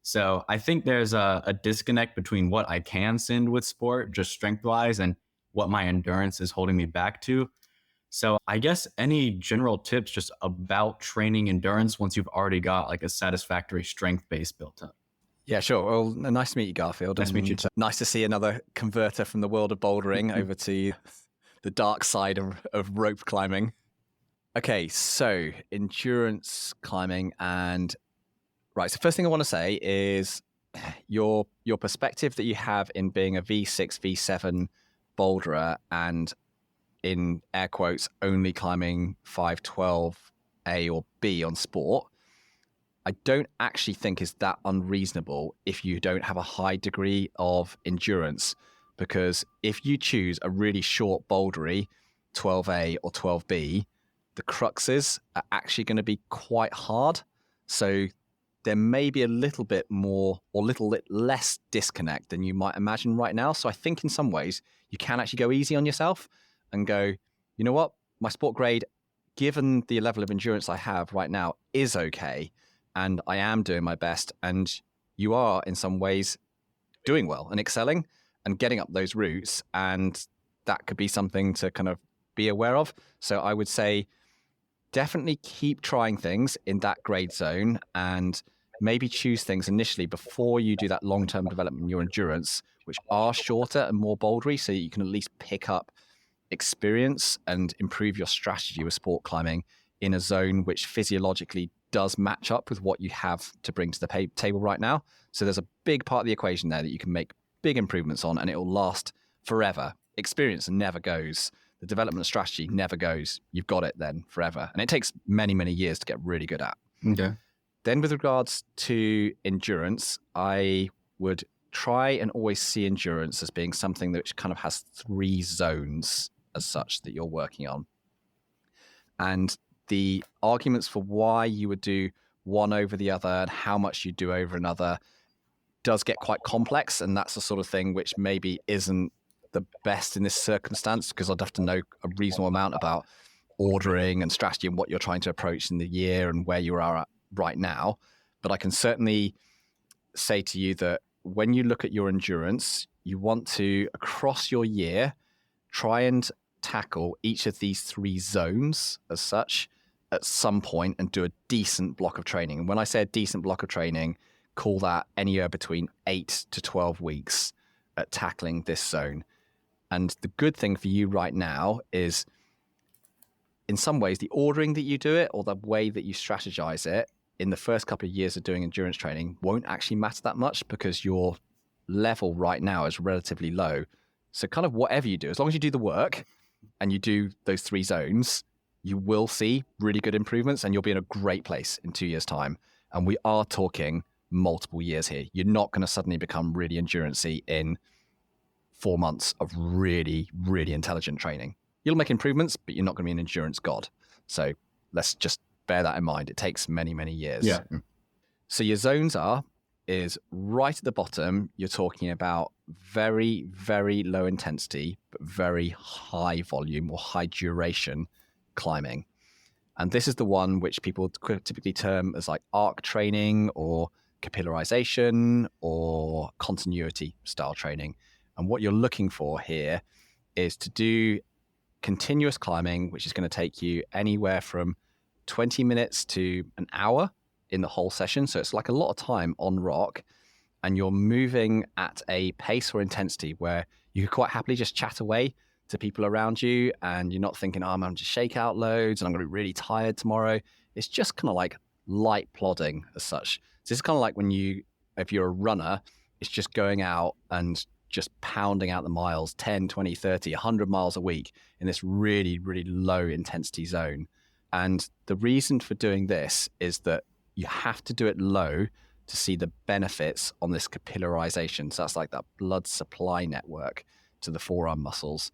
So I think there's a disconnect between what I can send with sport, just strength-wise, and what my endurance is holding me back to. So I guess any general tips just about training endurance once you've already got like a satisfactory strength base built up? Yeah, sure. Well, nice to meet you, Garfield. Nice to meet you too. Nice to see another converter from the world of bouldering over to the dark side of rope climbing. Okay, so endurance climbing and right. So first thing I want to say is your perspective that you have in being a V6, V7 boulderer and in air quotes only climbing 512A or B on sport, I don't actually think is that unreasonable if you don't have a high degree of endurance. Because if you choose a really short bouldery, 12A or 12B, the cruxes are actually going to be quite hard. So there may be a little bit more or little bit less disconnect than you might imagine right now. So I think in some ways you can actually go easy on yourself and go, you know what, my sport grade, given the level of endurance I have right now, is okay. And I am doing my best. And you are in some ways doing well and excelling and getting up those routes, and that could be something to kind of be aware of. So I would say definitely keep trying things in that grade zone and maybe choose things initially before you do that long-term development in your endurance, which are shorter and more bouldery, so you can at least pick up experience and improve your strategy with sport climbing in a zone which physiologically does match up with what you have to bring to the table right now. So there's a big part of the equation there that you can make big improvements on, and it will last forever. Experience never goes. The development strategy never goes. You've got it then forever. And it takes many, many years to get really good at. Okay. Then with regards to endurance, I would try and always see endurance as being something which kind of has 3 zones as such that you're working on. And the arguments for why you would do one over the other and how much you do over another does get quite complex, and that's the sort of thing which maybe isn't the best in this circumstance, because I'd have to know a reasonable amount about ordering and strategy and what you're trying to approach in the year and where you are at right now. But I can certainly say to you that when you look at your endurance, you want to, across your year, try and tackle each of these 3 zones as such at some point and do a decent block of training. And when I say a decent block of training, call that anywhere between 8 to 12 weeks at tackling this zone. And the good thing for you right now is, in some ways, the ordering that you do it or the way that you strategize it in the first couple of years of doing endurance training won't actually matter that much, because your level right now is relatively low. So kind of whatever you do, as long as you do the work and you do those 3 zones, you will see really good improvements and you'll be in a great place in 2 years' time. And we are talking multiple years here. You're not going to suddenly become really endurance-y in 4 months of really, really intelligent training. You'll make improvements, but you're not going to be an endurance god. So let's just bear that in mind. It takes many, many years. Yeah. So your zones is right at the bottom. You're talking about very, very low intensity, but very high volume or high duration climbing. And this is the one which people typically term as like arc training or capillarization or continuity style training. And what you're looking for here is to do continuous climbing, which is going to take you anywhere from 20 minutes to an hour in the whole session. So it's like a lot of time on rock, and you're moving at a pace or intensity where you could quite happily just chat away to people around you, and you're not thinking, oh, I'm just shake out loads and I'm going to be really tired tomorrow. It's just kind of like light plodding as such. So it's kind of like if you're a runner, it's just going out and just pounding out the miles, 10, 20, 30, 100 miles a week in this really, really low intensity zone. And the reason for doing this is that you have to do it low to see the benefits on this capillarization. So that's like that blood supply network to the forearm muscles.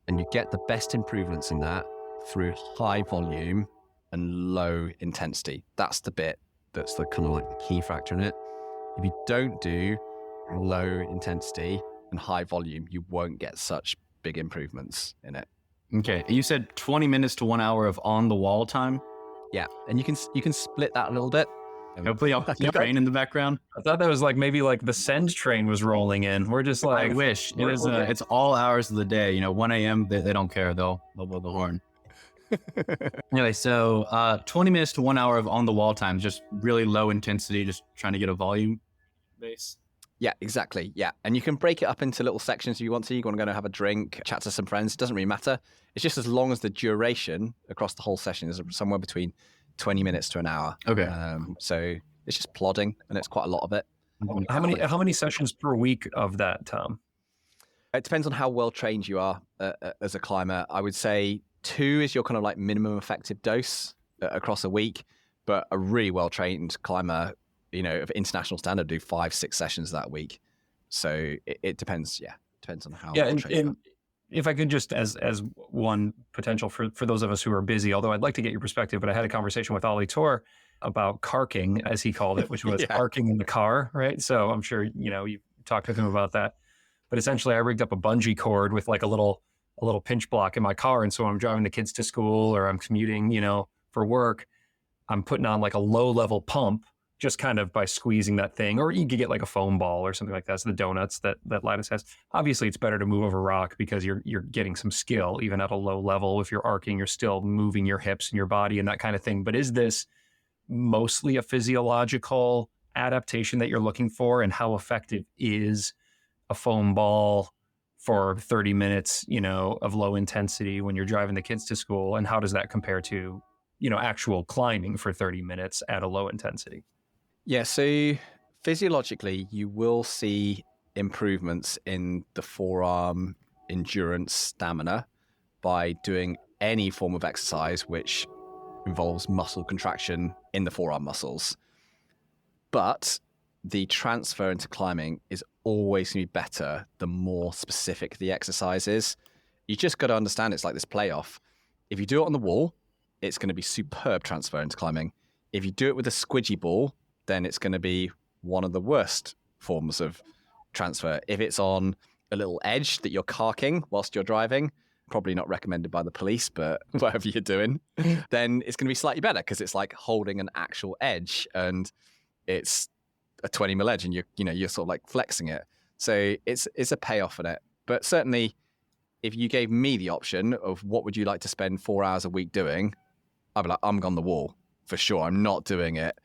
And you get the best improvements in that through high volume and low intensity. That's the bit that's the kind of like the key factor in it. If you don't do low intensity and high volume, you won't get such big improvements in it. Okay. You said 20 minutes to 1 hour of on the wall time. Yeah. And you can split that a little bit. Hopefully I'll keep train in the background. I thought that was like maybe like the send train was rolling in. We're just like, I wish. It is. It's all hours of the day. 1 a.m. They don't care. They'll blow the horn. Anyway, so 20 minutes to 1 hour of on the wall time, just really low intensity, just trying to get a volume base. Yeah, exactly. Yeah. And you can break it up into little sections if you want to. You want to go and have a drink, chat to some friends. It doesn't really matter. It's just as long as the duration across the whole session is somewhere between 20 minutes to an hour. Okay. So it's just plodding, and it's quite a lot of it. how many sessions per week of that, Tom? It depends on how well trained you are as a climber. I would say 2 is your kind of like minimum effective dose across a week, but a really well trained climber, of international standard, do 5-6 sessions that week. So it depends. Yeah, depends on how. Yeah, well trained you and if I could just as one potential for those of us who are busy, although I'd like to get your perspective, but I had a conversation with Ollie Tor about carking, as he called it, which was arcing in the car, right? So I'm sure you talked with him about that. But essentially, I rigged up a bungee cord with like a little pinch block in my car, and so when I'm driving the kids to school or I'm commuting, for work, I'm putting on like a low level pump, just kind of by squeezing that thing, or you could get like a foam ball or something like that. So the donuts that Lattice has. Obviously, it's better to move over rock because you're getting some skill even at a low level. If you're arcing, you're still moving your hips and your body and that kind of thing. But is this mostly a physiological adaptation that you're looking for, and how effective is a foam ball for 30 minutes, of low intensity when you're driving the kids to school? And how does that compare to, actual climbing for 30 minutes at a low intensity? Yeah, so physiologically, you will see improvements in the forearm endurance stamina by doing any form of exercise which involves muscle contraction in the forearm muscles. But the transfer into climbing is always going to be better the more specific the exercise is. You just got to understand it's like this playoff. If you do it on the wall, it's going to be superb transfer into climbing. If you do it with a squidgy ball, then it's going to be one of the worst forms of transfer. If it's on a little edge that you're carking whilst you're driving, probably not recommended by the police, but whatever you're doing, then it's going to be slightly better because it's like holding an actual edge, and it's a 20 mil edge, and you're sort of like flexing it. So it's a payoff in it. But certainly, if you gave me the option of what would you like to spend 4 hours a week doing, I'd be like, I'm on the wall for sure. I'm not doing it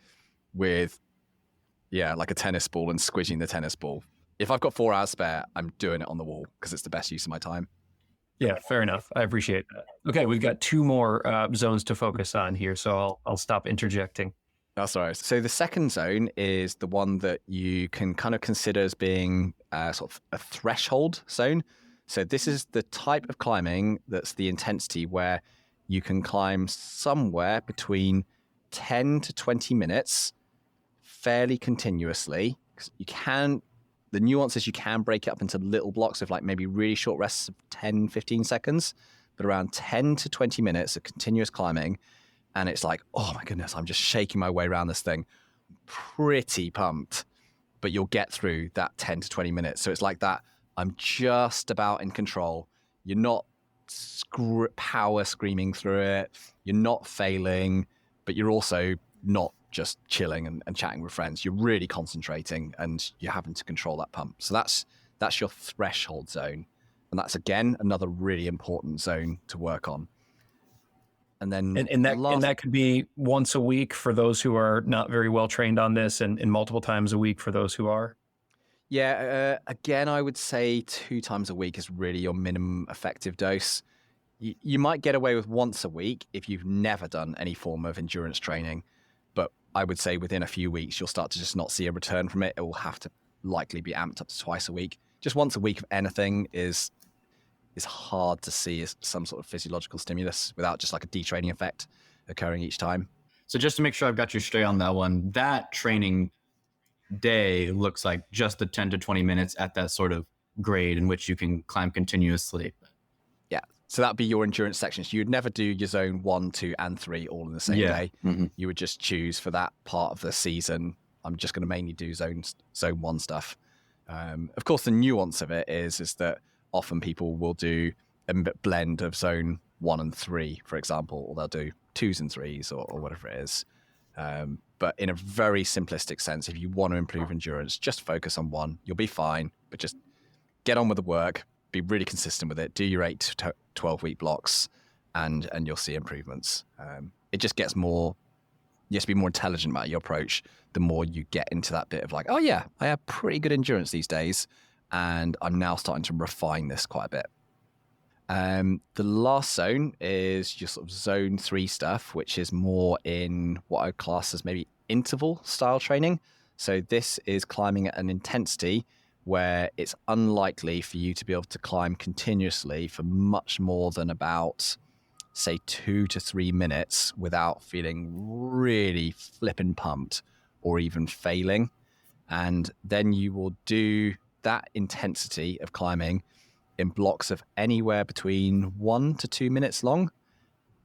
with, like a tennis ball and squishing the tennis ball. If I've got 4 hours spare, I'm doing it on the wall because it's the best use of my time. Yeah, fair enough. I appreciate that. Okay, we've got 2 more zones to focus on here, so I'll stop interjecting. That's all right. So the second zone is the one that you can kind of consider as being sort of a threshold zone. So this is the type of climbing that's the intensity where you can climb somewhere between 10 to 20 minutes fairly continuously. The nuance is you can break it up into little blocks of like maybe really short rests of 10, 15 seconds, but around 10 to 20 minutes of continuous climbing. And it's like, oh my goodness, I'm just shaking my way around this thing. Pretty pumped, but you'll get through that 10 to 20 minutes. So it's like that, I'm just about in control. You're not power screaming through it. You're not failing, but you're also not just chilling and chatting with friends. You're really concentrating and you're having to control that pump. So that's your threshold zone. And that's, again, another really important zone to work on. And then and that could be once a week for those who are not very well trained on this, and multiple times a week for those who are. Yeah, again, I would say 2 times a week is really your minimum effective dose. You might get away with once a week if you've never done any form of endurance training, but I would say within a few weeks, you'll start to just not see a return from it. It will have to likely be amped up to twice a week. Just once a week of anything is hard to see as some sort of physiological stimulus without just like a detraining effect occurring each time. So just to make sure I've got you straight on that one, that training day looks like just the 10 to 20 minutes at that sort of grade in which you can climb continuously. Yeah. So that'd be your endurance sections. You'd never do your zone 1, 2, and 3 all in the same day. Mm-hmm. You would just choose for that part of the season, I'm just going to mainly do zone 1 stuff. Of course, the nuance of it is that often people will do a blend of zone 1 and 3, for example, or they'll do 2s and 3s or whatever it is. But in a very simplistic sense, if you want to improve endurance, just focus on 1. You'll be fine, but just get on with the work, be really consistent with it, do your 8 to 12 week blocks, and you'll see improvements. It just gets more, you have to be more intelligent about your approach the more you get into that bit of like, oh yeah, I have pretty good endurance these days, and I'm now starting to refine this quite a bit. The last zone is your sort of zone 3 stuff, which is more in what I would class as maybe interval style training. So this is climbing at an intensity where it's unlikely for you to be able to climb continuously for much more than about, say, 2 to 3 minutes without feeling really flippin' pumped or even failing. And then you will do that intensity of climbing in blocks of anywhere between 1 to 2 minutes long.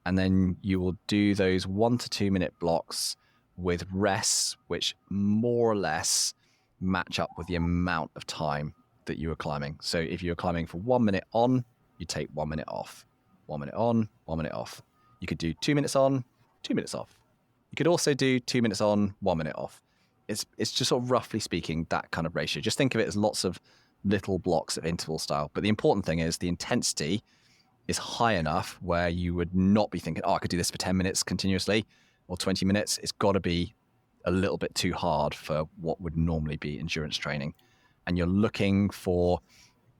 And then you will do those 1 to 2 minute blocks with rests, which more or less match up with the amount of time that you are climbing. So if you're climbing for 1 minute on, you take 1 minute off. 1 minute on, 1 minute off. You could do 2 minutes on, 2 minutes off. You could also do 2 minutes on, 1 minute off. It's just sort of roughly speaking that kind of ratio. Just think of it as lots of little blocks of interval style. But the important thing is the intensity is high enough where you would not be thinking, oh, I could do this for 10 minutes continuously or 20 minutes. It's got to be a little bit too hard for what would normally be endurance training. And you're looking for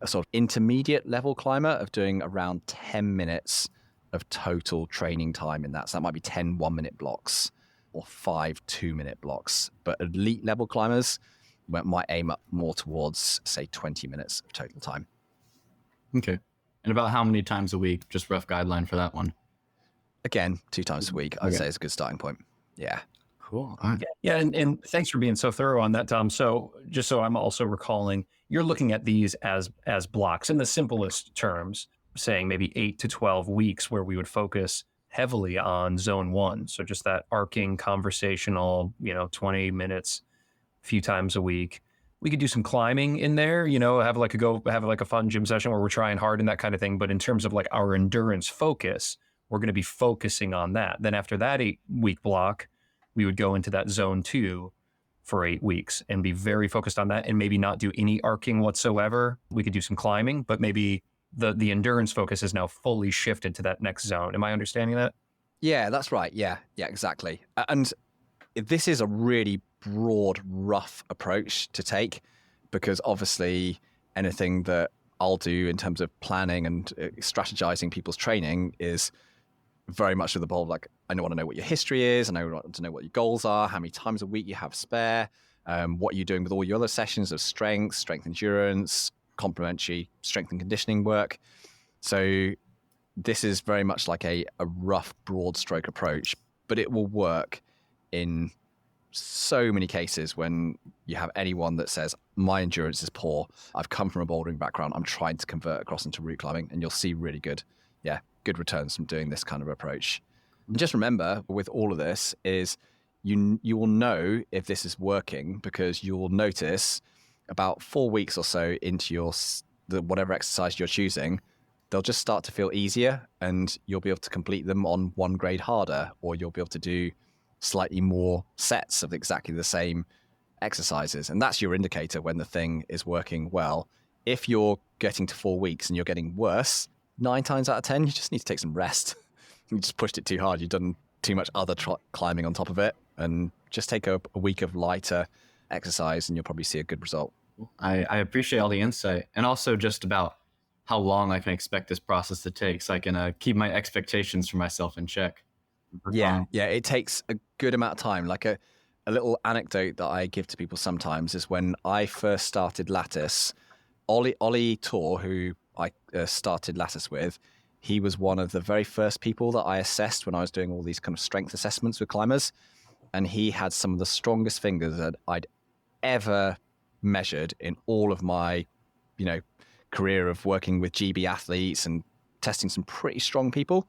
a sort of intermediate level climber of doing around 10 minutes of total training time in that. So that might be 10 1-minute blocks or 5 2-minute blocks. But elite level climbers might aim up more towards, say, 20 minutes of total time. Okay. And about how many times a week? Just rough guideline for that one. Again, 2 times a week, I'd say is a good starting point. Yeah. Cool. All right. Yeah, and thanks for being so thorough on that, Tom. So just so I'm also recalling, you're looking at these as blocks in the simplest terms, saying maybe 8 to 12 weeks where we would focus heavily on zone 1. So just that arcing conversational, 20 minutes, a few times a week. We could do some climbing in there, have like a fun gym session where we're trying hard and that kind of thing. But in terms of like our endurance focus, we're going to be focusing on that. Then after that 8-week block, we would go into that zone 2 for 8 weeks and be very focused on that and maybe not do any arcing whatsoever. We could do some climbing, but maybe the endurance focus is now fully shifted to that next zone. Am I understanding that? Yeah, that's right. Yeah, exactly. And this is a really broad, rough approach to take because obviously anything that I'll do in terms of planning and strategizing people's training is very much of the bold, like I want to know what your history is, and I want to know what your goals are, how many times a week you have spare, what you're doing with all your other sessions of strength endurance, complementary strength and conditioning work. So this is very much like a rough, broad stroke approach, but it will work in so many cases when you have anyone that says, my endurance is poor, I've come from a bouldering background, I'm trying to convert across into route climbing, and you'll see really good returns from doing this kind of approach. And just remember, with all of this is you will know if this is working because you will notice about 4 weeks or so into whatever exercise you're choosing, they'll just start to feel easier, and you'll be able to complete them on one grade harder, or you'll be able to do slightly more sets of exactly the same exercises. And that's your indicator when the thing is working well. If you're getting to 4 weeks and you're getting worse, 9 times out of 10, you just need to take some rest. You just pushed it too hard. You've done too much other climbing on top of it, and just take a week of lighter exercise and you'll probably see a good result. I appreciate all the insight, and also just about how long I can expect this process to take, so I can keep my expectations for myself in check. Yeah, it takes a good amount of time. Like a little anecdote that I give to people sometimes is when I first started Lattice, Ollie Tor, who I started Lattice with, he was one of the very first people that I assessed when I was doing all these kind of strength assessments with climbers. And he had some of the strongest fingers that I'd ever measured in all of my, career of working with GB athletes and testing some pretty strong people.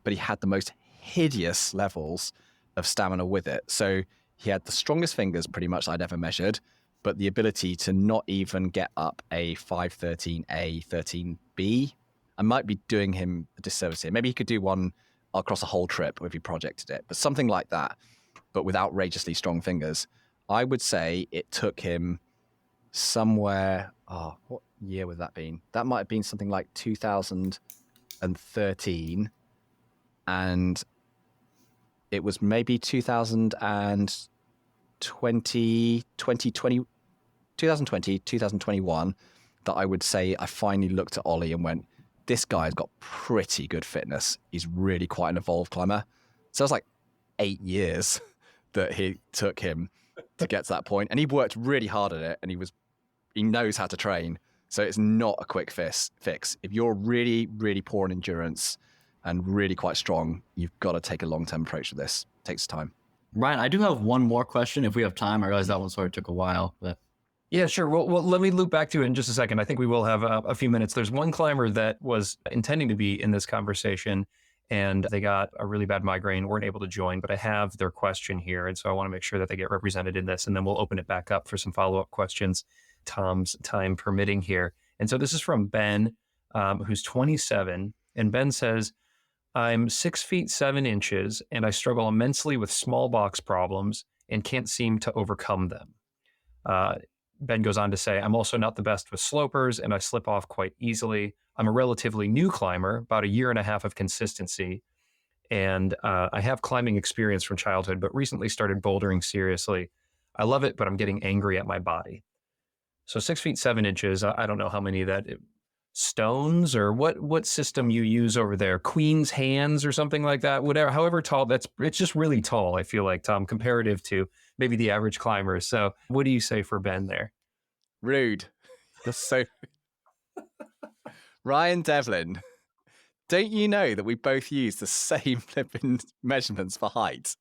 But he had the most hideous levels of stamina with it. So he had the strongest fingers pretty much I'd ever measured, but the ability to not even get up a 513A, 13B. I might be doing him a disservice here. Maybe he could do one across a whole trip if he projected it, but something like that, but with outrageously strong fingers. I would say it took him somewhere, what year would that been? That might have been something like 2013, and it was maybe 2020, 2021 that I would say I finally looked at Ollie and went, this guy's got pretty good fitness. He's really quite an evolved climber. So it was like 8 years that he took him to get to that point. And he worked really hard at it, and he knows how to train. So it's not a quick fix. If you're really, really poor in endurance and really quite strong, you've got to take a long-term approach to this. It takes time. Ryan, I do have one more question if we have time. I realize that one sort of took a while, but Yeah, sure. Well, let me loop back to it in just a second. I think we will have a few minutes. There's one climber that was intending to be in this conversation, and they got a really bad migraine, weren't able to join, but I have their question here. And so I want to make sure that they get represented in this, and then we'll open it back up for some follow-up questions, Tom's time permitting here. And so this is from Ben, who's 27. And Ben says, I'm 6 feet 7 inches, and I struggle immensely with small box problems and can't seem to overcome them. Ben goes on to say, I'm also not the best with slopers, and I slip off quite easily. I'm a relatively new climber, about 1.5 years of consistency. And I have climbing experience from childhood, but recently started bouldering seriously. I love it, but I'm getting angry at my body. So 6 feet 7 inches, I don't know how many of that, stones or what system you use over there, Queen's hands or something like that, whatever, however tall, it's just really tall, I feel like, Tom, comparative to maybe the average climber. So what do you say for Ben there? Rude. That's so... Ryan Devlin, don't you know that we both use the same flipping measurements for height?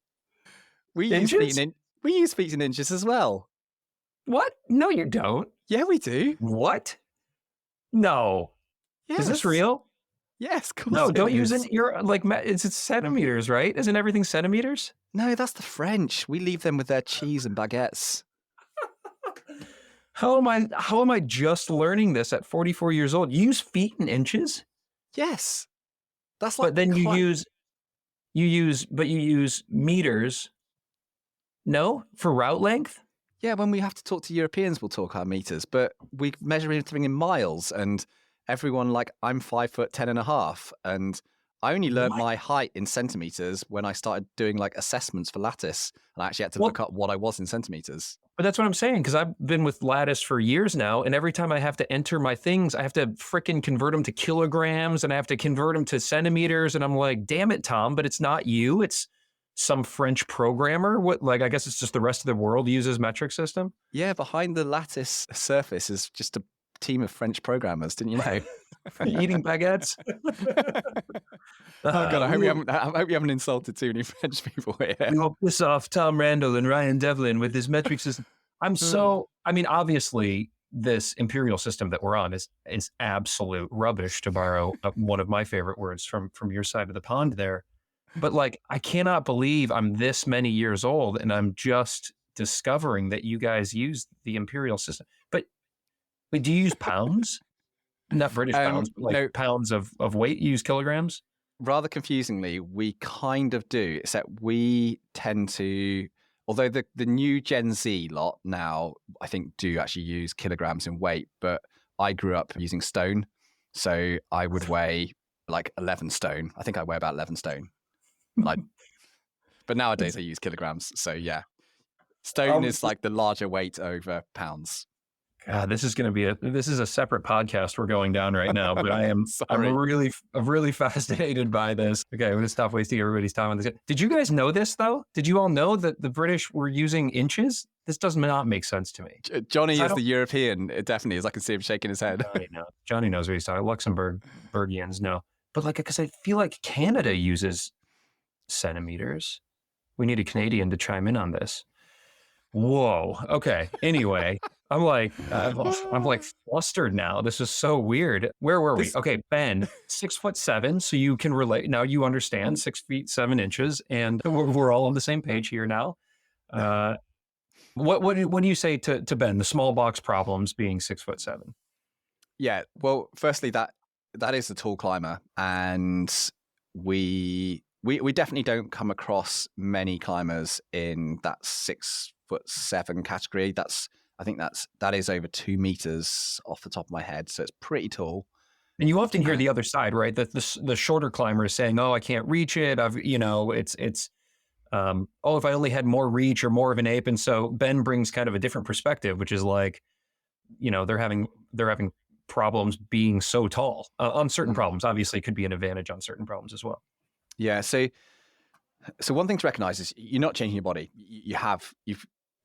We use feet in inches as well. What? No, you don't. Yeah, we do. What? No. Yes. Is this real? Yes, of course. No, don't is. use it. You're like, it's centimeters, right? Isn't everything centimeters? No, that's the French. We leave them with their cheese and baguettes. How am I just learning this at 44 years old? You use feet in inches? Yes. That's like, but then you use meters. No, for route length? Yeah, when we have to talk to Europeans, we'll talk our meters, but we measure everything in miles, and everyone, like, I'm 5'10.5", and I only learned my height in centimeters when I started doing like assessments for Lattice, and I actually had to look up what I was in centimeters. But that's what I'm saying, because I've been with Lattice for years now, and every time I have to enter my things, I have to frickin' convert them to kilograms, and I have to convert them to centimeters, and I'm like, damn it, Tom, but it's not you, it's some French programmer. What, like, I guess it's just the rest of the world uses metric system? Yeah, behind the Lattice surface is just a team of French programmers, didn't you know? Eating baguettes? Oh God, I hope you haven't insulted too many French people here. We'll piss off Tom Randall and Ryan Devlin with this metric system. Obviously, this imperial system that we're on is absolute rubbish, to borrow one of my favorite words from your side of the pond there. But like, I cannot believe I'm this many years old and I'm just discovering that you guys use the imperial system. But do you use pounds? Not British pounds, but like No, pounds of weight. You use kilograms? rather confusingly, we kind of do, except we tend to, although the new Gen Z lot now, I think, do actually use kilograms in weight, but I grew up using stone. So I would weigh like 11 stone. I think I weigh about 11 stone. But nowadays I use kilograms. So yeah, stone is like the larger weight over pounds. God, this is going to be this is a separate podcast we're going down right now, but I'm really fascinated by this. Okay, we're going to stop wasting everybody's time on this. Did you guys know this though? Did you all know that the British were using inches? This does not make sense to me. Johnny is the European. It definitely is. I can see him shaking his head. Johnny knows what he's talking. Luxembourgians know. But like, because I feel like Canada uses centimeters. We need a Canadian to chime in on this. Whoa. Okay. Anyway, I'm like flustered now. This is so weird. Where were we? Okay, Ben, 6'7", so you can relate. Now you understand 6 feet 7 inches, and we're all on the same page here now. What do you say to Ben? The small box problems being 6'7". Yeah. Well, firstly, that is a tall climber, and we definitely don't come across many climbers in that 6'7" category. I think that is over 2 meters off the top of my head, so it's pretty tall. And you often hear the other side, right? The shorter climbers saying, "Oh, I can't reach it. It's if I only had more reach or more of an ape." And so Ben brings kind of a different perspective, which is like, they're having problems being so tall on certain problems. Obviously, it could be an advantage on certain problems as well. Yeah. So one thing to recognize is you're not changing your body.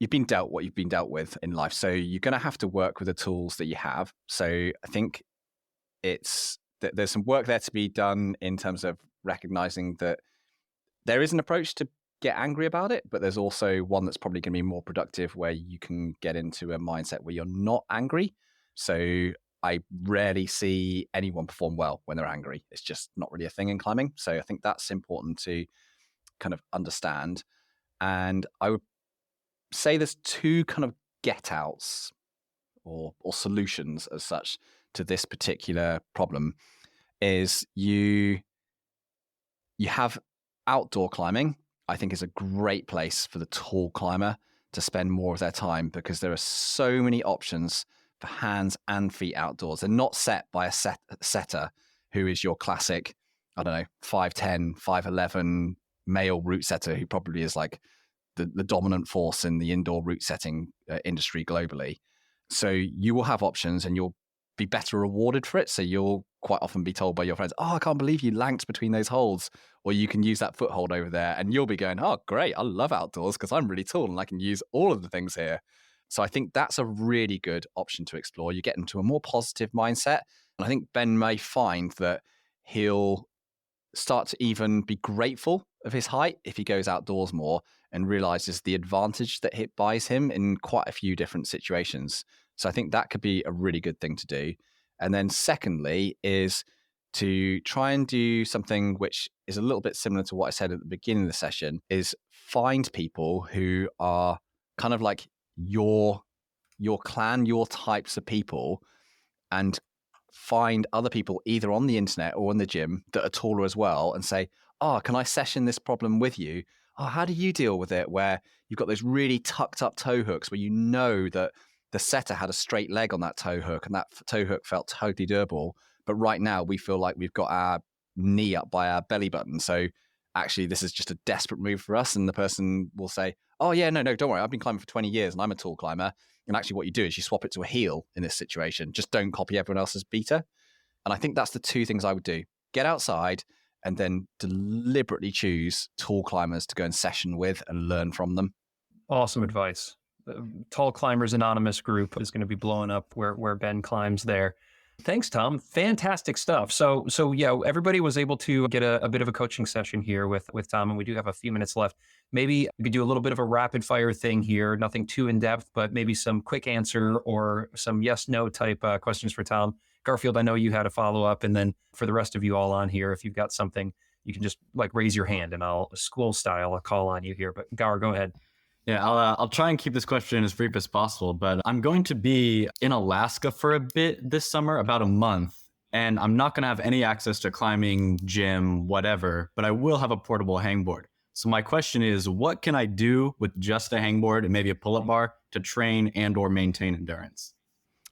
You've been dealt what you've been dealt with in life. So you're going to have to work with the tools that you have. So I think there's some work there to be done in terms of recognizing that there is an approach to get angry about it, but there's also one that's probably going to be more productive, where you can get into a mindset where you're not angry. So I rarely see anyone perform well when they're angry. It's just not really a thing in climbing. So I think that's important to kind of understand. And I would say there's 2 kind of get outs or solutions as such to this particular problem. Is you have outdoor climbing. I think is a great place for the tall climber to spend more of their time, because there are so many options for hands and feet outdoors. They're not set by a setter who is your classic, 5'10", 5'11" male route setter, who probably is like the dominant force in the indoor route setting industry globally. So you will have options, and you'll be better rewarded for it. So you'll quite often be told by your friends, "Oh, I can't believe you lanked between those holds," or "You can use that foothold over there," and you'll be going, "Oh, great, I love outdoors because I'm really tall and I can use all of the things here." So I think that's a really good option to explore. You get into a more positive mindset. And I think Ben may find that he'll start to even be grateful of his height if he goes outdoors more and realizes the advantage that it buys him in quite a few different situations. So I think that could be a really good thing to do. And then secondly is to try and do something which is a little bit similar to what I said at the beginning of the session, is find people who are kind of like your clan, your types of people, and find other people either on the internet or in the gym that are taller as well, and say, "Oh, can I session this problem with you? Oh, how do you deal with it?" Where you've got those really tucked up toe hooks where you know that the setter had a straight leg on that toe hook and that toe hook felt totally durable. But right now we feel like we've got our knee up by our belly button. So actually this is just a desperate move for us. And the person will say, "Oh yeah, no, don't worry. I've been climbing for 20 years and I'm a tall climber." And actually what you do is you swap it to a heel in this situation. Just don't copy everyone else's beta. And I think that's the 2 things I would do. Get outside and then deliberately choose tall climbers to go and session with and learn from them. Awesome advice. The Tall Climbers Anonymous group is going to be blowing up where Ben climbs there. Thanks, Tom. Fantastic stuff. So yeah, everybody was able to get a bit of a coaching session here with Tom, and we do have a few minutes left. Maybe we could do a little bit of a rapid fire thing here, nothing too in depth, but maybe some quick answer or some yes, no type questions for Tom. Garfield, I know you had a follow up, and then for the rest of you all on here, if you've got something, you can just like raise your hand and I'll call on you here. But Gar, go ahead. Yeah, I'll try and keep this question as brief as possible, but I'm going to be in Alaska for a bit this summer, about a month. and I'm not going to have any access to climbing, gym, whatever, but I will have a portable hangboard. So my question is, what can I do with just a hangboard and maybe a pull-up bar to train and or maintain endurance?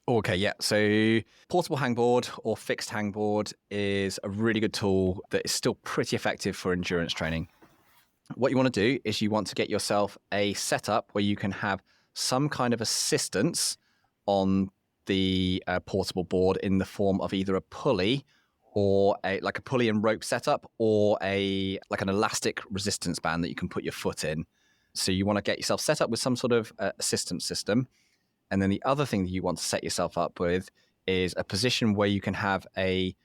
Okay, yeah. So portable hangboard or fixed hangboard is a really good tool that is still pretty effective for endurance training. What you want to do is you want to get yourself a setup where you can have some kind of assistance on the portable board in the form of either a pulley or a pulley and rope setup, or like an elastic resistance band that you can put your foot in. So you want to get yourself set up with some sort of assistance system. And then the other thing that you want to set yourself up with is a position where you can have a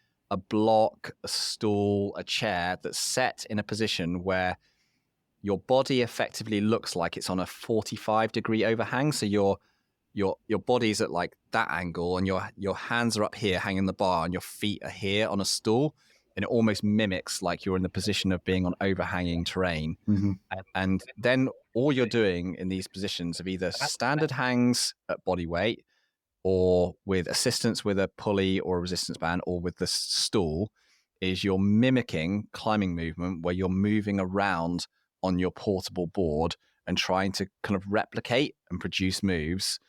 block, a stool, a chair that's set in a position where your body effectively looks like it's on a 45-degree overhang. So your body's at like that angle, and your hands are up here hanging the bar, and your feet are here on a stool, and it almost mimics like you're in the position of being on overhanging terrain. Mm-hmm. And then all you're doing in these positions of either standard hangs at body weight, or with assistance with a pulley or a resistance band, or with the stool, is you're mimicking climbing movement where you're moving around on your portable board and trying to kind of replicate and produce moves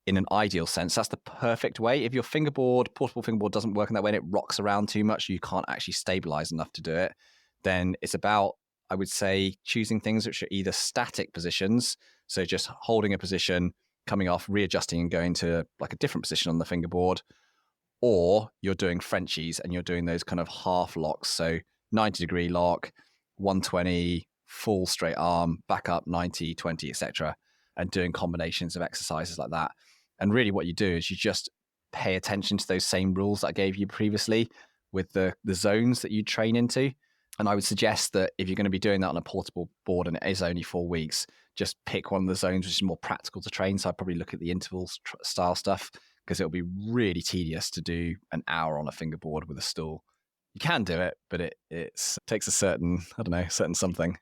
in an ideal sense. That's the perfect way. If your portable fingerboard doesn't work in that way and it rocks around too much, you can't actually stabilize enough to do it, then it's about, I would say, choosing things which are either static positions, so just holding a position, coming off, readjusting and going to like a different position on the fingerboard, or you're doing Frenchies and you're doing those kind of half locks, so 90-degree lock, 120, full straight arm, back up 90, 20, etc., and doing combinations of exercises like that. And really what you do is you just pay attention to those same rules that I gave you previously with the zones that you train into. And I would suggest that if you're going to be doing that on a portable board and it is only 4 weeks, just pick one of the zones which is more practical to train. So I'd probably look at the intervals style stuff, because it'll be really tedious to do an hour on a fingerboard with a stool. You can do it, but it takes a certain something.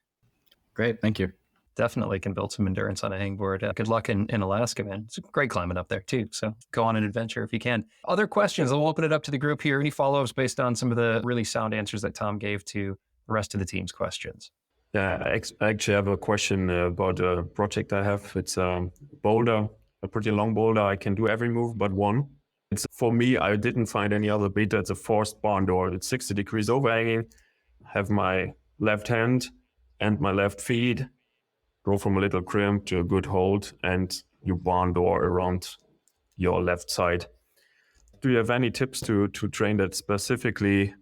Great, thank you. Definitely can build some endurance on a hangboard. Good luck in Alaska, man. It's great climbing up there too. So go on an adventure if you can. Other questions? I'll open it up to the group here. Any follow-ups based on some of the really sound answers that Tom gave to the rest of the team's questions? Yeah, I actually have a question about a project I have. It's a boulder, a pretty long boulder. I can do every move but one. It's, for me, I didn't find any other beat. It's a forced barn door. It's 60 degrees overhanging. Have my left hand and my left feet go from a little crimp to a good hold, and you barn door around your left side. Do you have any tips to train that specifically?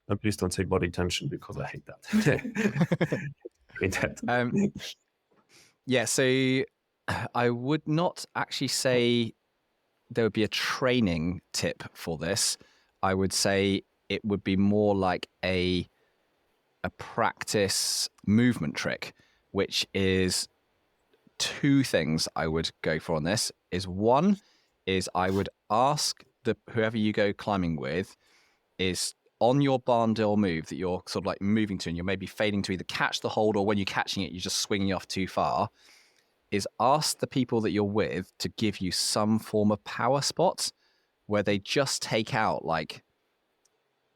And please don't say body tension, because I hate that. Hate that. Yeah, so I would not actually say there would be a training tip for this. I would say it would be more like a practice movement trick, which is 2 things I would go for on this. Is one is I would ask whoever you go climbing with, is on your barn door move that you're sort of like moving to, and you're maybe failing to either catch the hold, or when you're catching it, you're just swinging off too far, is ask the people that you're with to give you some form of power spot where they just take out like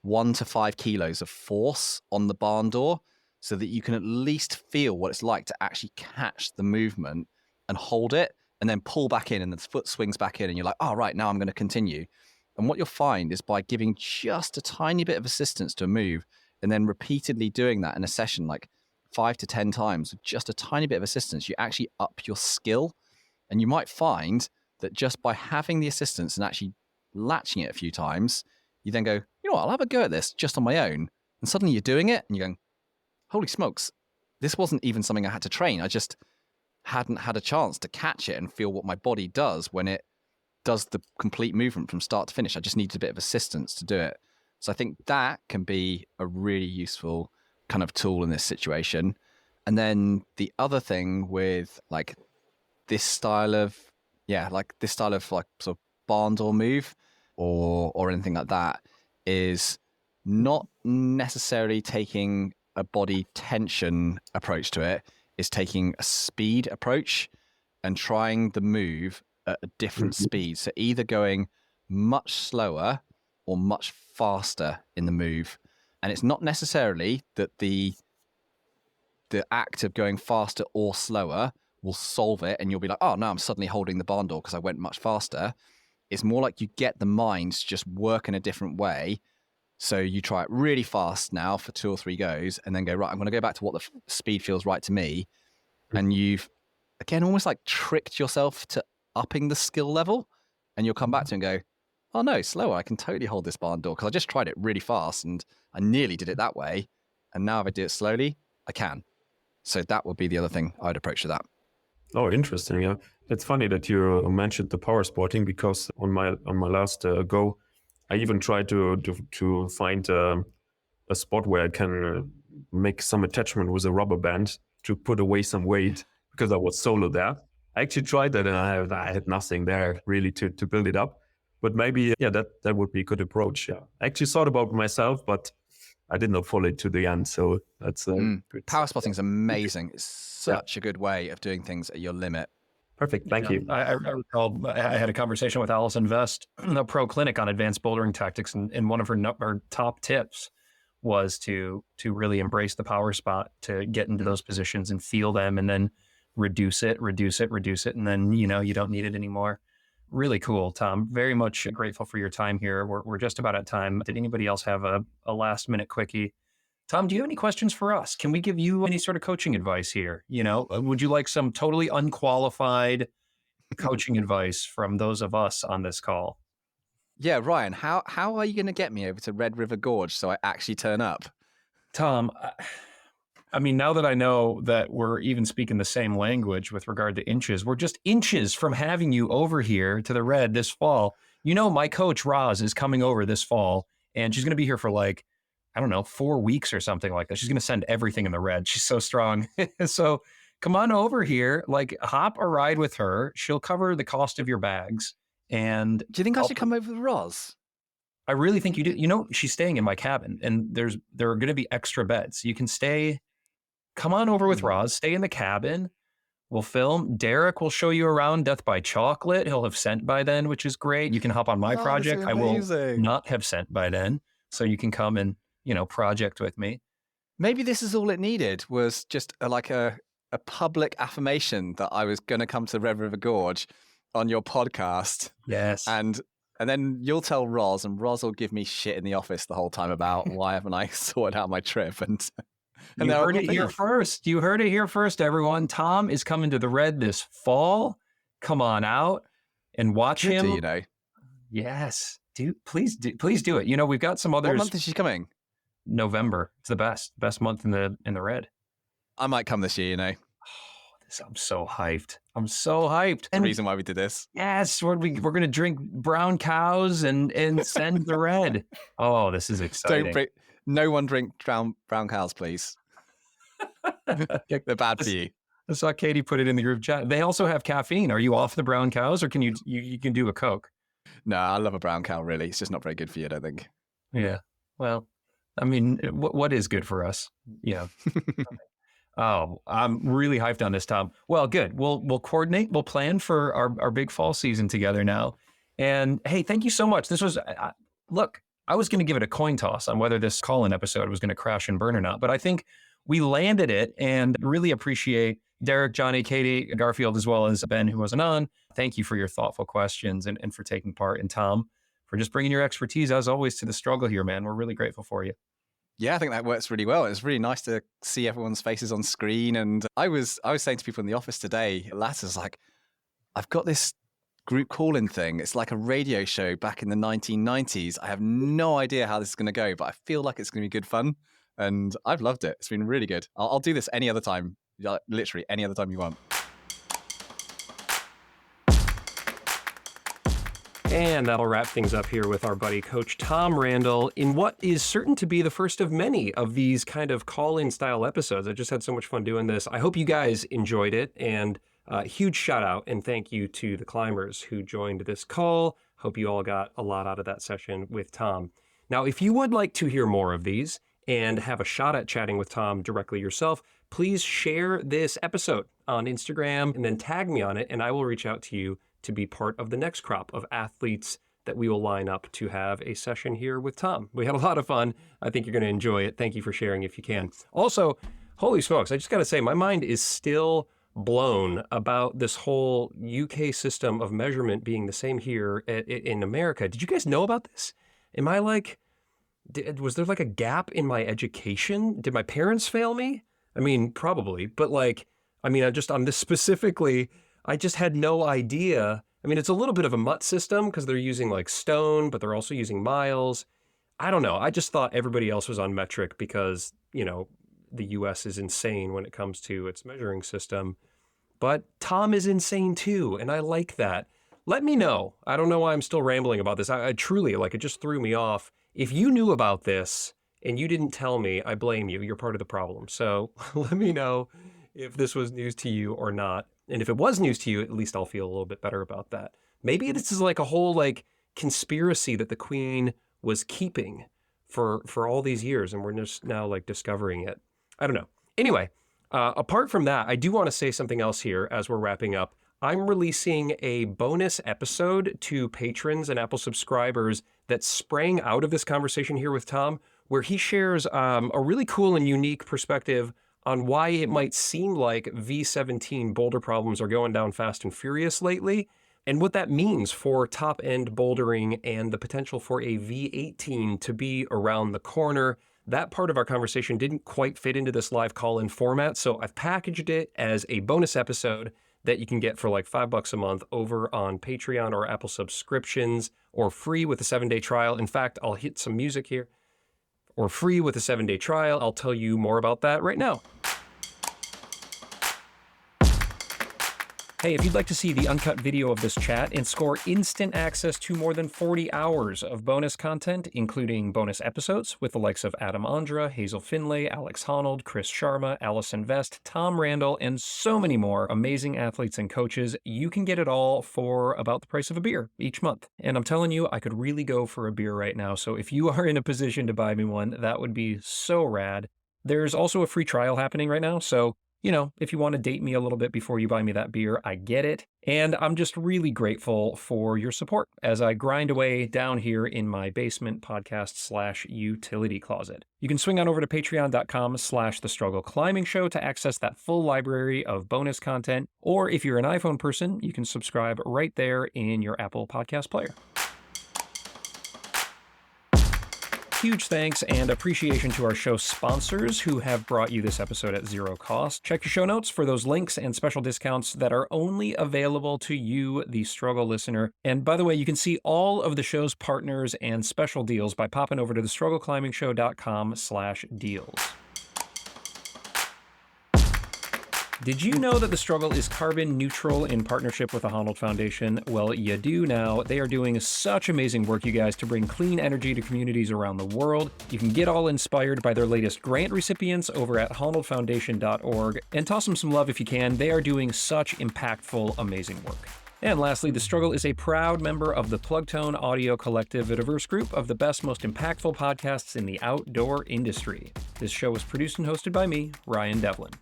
1 to 5 kilos of force on the barn door, so that you can at least feel what it's like to actually catch the movement and hold it, and then pull back in, and the foot swings back in, and you're like, oh, right, now I'm going to continue. And what you'll find is by giving just a tiny bit of assistance to a move, and then repeatedly doing that in a session, like 5 to 10 times, with just a tiny bit of assistance, you actually up your skill. And you might find that just by having the assistance and actually latching it a few times, you then go, you know what, I'll have a go at this just on my own. And suddenly you're doing it, and you're going, holy smokes, this wasn't even something I had to train. I just hadn't had a chance to catch it and feel what my body does when it does the complete movement from start to finish. I just needed a bit of assistance to do it. So I think that can be a really useful kind of tool in this situation. And then the other thing with like this style of like sort of barn door move or anything like that is not necessarily taking a body tension approach to it, is taking a speed approach and trying the move at a different speed. So either going much slower or much faster in the move. And it's not necessarily that the act of going faster or slower will solve it and you'll be like, oh, no, I'm suddenly holding the barn door because I went much faster. It's more like you get the mind to just work in a different way. So you try it really fast now for 2 or 3 goes and then go, right, I'm going to go back to what the speed feels right to me. And you've, again, almost like tricked yourself to upping the skill level. And you'll come back to it and go, oh, no, slower. I can totally hold this barn door because I just tried it really fast and I nearly did it that way. And now if I do it slowly, I can. So that would be the other thing I'd approach to that. Oh, interesting. Yeah, it's funny that you mentioned the power sporting, because on my last go, I even tried to find a spot where I can make some attachment with a rubber band to put away some weight, because I was solo there. I actually tried that and I had nothing there really to build it up. But maybe, yeah, that would be a good approach. Yeah, I actually thought about myself, but I did not follow it to the end. So that's good. Power spotting is amazing. It's such a good way of doing things at your limit. Perfect. Thank you. I recall I had a conversation with Allison Vest, the pro clinic on advanced bouldering tactics, and one of her top tips was to really embrace the power spot, to get into those positions and feel them, and then reduce it, and then you don't need it anymore. Really cool, Tom. Very much grateful for your time here. We're just about at time. Did anybody else have a last minute quickie? Tom, do you have any questions for us? Can we give you any sort of coaching advice here? Would you like some totally unqualified coaching advice from those of us on this call? Yeah, Ryan, how are you going to get me over to Red River Gorge so I actually turn up? Tom, I mean, now that I know that we're even speaking the same language with regard to inches, we're just inches from having you over here to the Red this fall. My coach Roz is coming over this fall, and she's going to be here for 4 weeks or something like that. She's going to send everything in the Red. She's so strong. So come on over here, hop a ride with her. She'll cover the cost of your bags. And do you think I should come over with Roz? I really think you do. She's staying in my cabin, and there are going to be extra beds. You can stay. Come on over with Roz. Stay in the cabin. We'll film. Derek will show you around Death by Chocolate. He'll have sent by then, which is great. You can hop on my project. I will not have sent by then, so you can come and project with me. Maybe this is all it needed, was just a public affirmation that I was going to come to Red River Gorge on your podcast. Yes. And then you'll tell Roz, and Roz will give me shit in the office the whole time about why haven't I sorted out my trip. And you heard it here first. You heard it here first, everyone. Tom is coming to the Red this fall. Come on out and watch him. Yes. Please do it. We've got some others. What month is she coming? November. It's the best month in the Red. I might come this year, I'm so hyped. And the reason why we did this. Yes, we're going to drink brown cows and send the Red. Oh, this is exciting. No one drink brown cows, please. They're bad for you. I saw Katie put it in the group chat. They also have caffeine. Are you off the brown cows, or can you can do a Coke? No, I love a brown cow, really. It's just not very good for you, I don't think. Yeah. Well, I mean, what is good for us? Yeah. Oh, I'm really hyped on this, Tom. Well, good. We'll coordinate. We'll plan for our big fall season together now. And hey, thank you so much. This was, look, I was going to give it a coin toss on whether this call-in episode was going to crash and burn or not, but I think we landed it, and really appreciate Derek, Johnny, Katie, Garfield, as well as Ben, who wasn't on. Thank you for your thoughtful questions and for taking part. And Tom, for just bringing your expertise, as always, to the struggle here, man. We're really grateful for you. Yeah, I think that works really well. It's really nice to see everyone's faces on screen. And I was saying to people in the office today, Latter's like, I've got this group call-in thing. It's like a radio show back in the 1990s. I have no idea how this is going to go, but I feel like it's going to be good fun. And I've loved it. It's been really good. I'll do this any other time, literally any other time you want. And that'll wrap things up here with our buddy Coach Tom Randall in what is certain to be the first of many of these kind of call-in style episodes. I just had so much fun doing this. I hope you guys enjoyed it, and huge shout out and thank you to the climbers who joined this call. Hope you all got a lot out of that session with Tom. Now, if you would like to hear more of these and have a shot at chatting with Tom directly yourself, please share this episode on Instagram and then tag me on it, and I will reach out to you to be part of the next crop of athletes that we will line up to have a session here with Tom. We had a lot of fun. I think you're going to enjoy it. Thank you for sharing if you can. Also, holy smokes, I just got to say, my mind is still blown about this whole UK system of measurement being the same here in America. Did you guys know about this? Am I like, was there like a gap in my education? Did my parents fail me? I mean, probably, but like, I mean, on this specifically, I just had no idea. I mean, it's a little bit of a mutt system because they're using like stone, but they're also using miles. I don't know. I just thought everybody else was on metric because, you know, the US is insane when it comes to its measuring system. But Tom is insane too, and I like that. Let me know. I don't know why I'm still rambling about this. I truly, like, it just threw me off. If you knew about this and you didn't tell me, I blame you. You're part of the problem. So let me know if this was news to you or not. And if it was news to you, at least I'll feel a little bit better about that. Maybe this is like a whole like conspiracy that the Queen was keeping for all these years, and we're just now like discovering it. I don't know. Anyway, apart from that, I do want to say something else here as we're wrapping up. I'm releasing a bonus episode to patrons and Apple subscribers that sprang out of this conversation here with Tom, where he shares a really cool and unique perspective on why it might seem like V17 boulder problems are going down fast and furious lately, and what that means for top-end bouldering and the potential for a V18 to be around the corner. That part of our conversation didn't quite fit into this live call-in format, so I've packaged it as a bonus episode that you can get for like $5 a month over on Patreon or Apple subscriptions, or free with a 7-day trial. In fact, I'll hit some music here. Or free with a 7-day trial. I'll tell you more about that right now. Hey, if you'd like to see the uncut video of this chat and score instant access to more than 40 hours of bonus content, including bonus episodes with the likes of Adam Andra, Hazel Finlay, Alex Honnold, Chris Sharma, Allison Vest, Tom Randall, and so many more amazing athletes and coaches, you can get it all for about the price of a beer each month. And I'm telling you, I could really go for a beer right now. So if you are in a position to buy me one, that would be so rad. There's also a free trial happening right now. So you know, if you want to date me a little bit before you buy me that beer, I get it. And I'm just really grateful for your support as I grind away down here in my basement podcast/utility closet. You can swing on over to patreon.com/The Struggle Climbing Show to access that full library of bonus content. Or if you're an iPhone person, you can subscribe right there in your Apple Podcast player. Huge thanks and appreciation to our show sponsors who have brought you this episode at zero cost. Check your show notes for those links and special discounts that are only available to you, the Struggle listener. And by the way, you can see all of the show's partners and special deals by popping over to thestruggleclimbingshow.com/deals. Did you know that The Struggle is carbon neutral in partnership with the Honnold Foundation? Well, you do now. They are doing such amazing work, you guys, to bring clean energy to communities around the world. You can get all inspired by their latest grant recipients over at honnoldfoundation.org, and toss them some love if you can. They are doing such impactful, amazing work. And lastly, The Struggle is a proud member of the Plugtone Audio Collective, a diverse group of the best, most impactful podcasts in the outdoor industry. This show was produced and hosted by me, Ryan Devlin.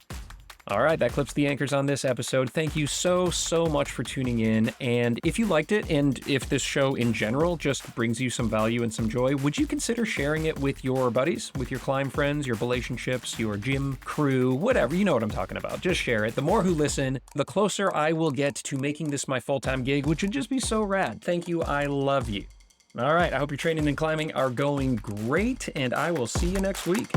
All right, that clips the anchors on this episode. Thank you so much for tuning in. And if you liked it, and if this show in general just brings you some value and some joy, would you consider sharing it with your buddies, with your climb friends, your relationships, your gym crew, whatever? You know what I'm talking about. Just share it. The more who listen, the closer I will get to making this my full-time gig, which would just be so rad. Thank you. I love you. All right, I hope your training and climbing are going great, and I will see you next week.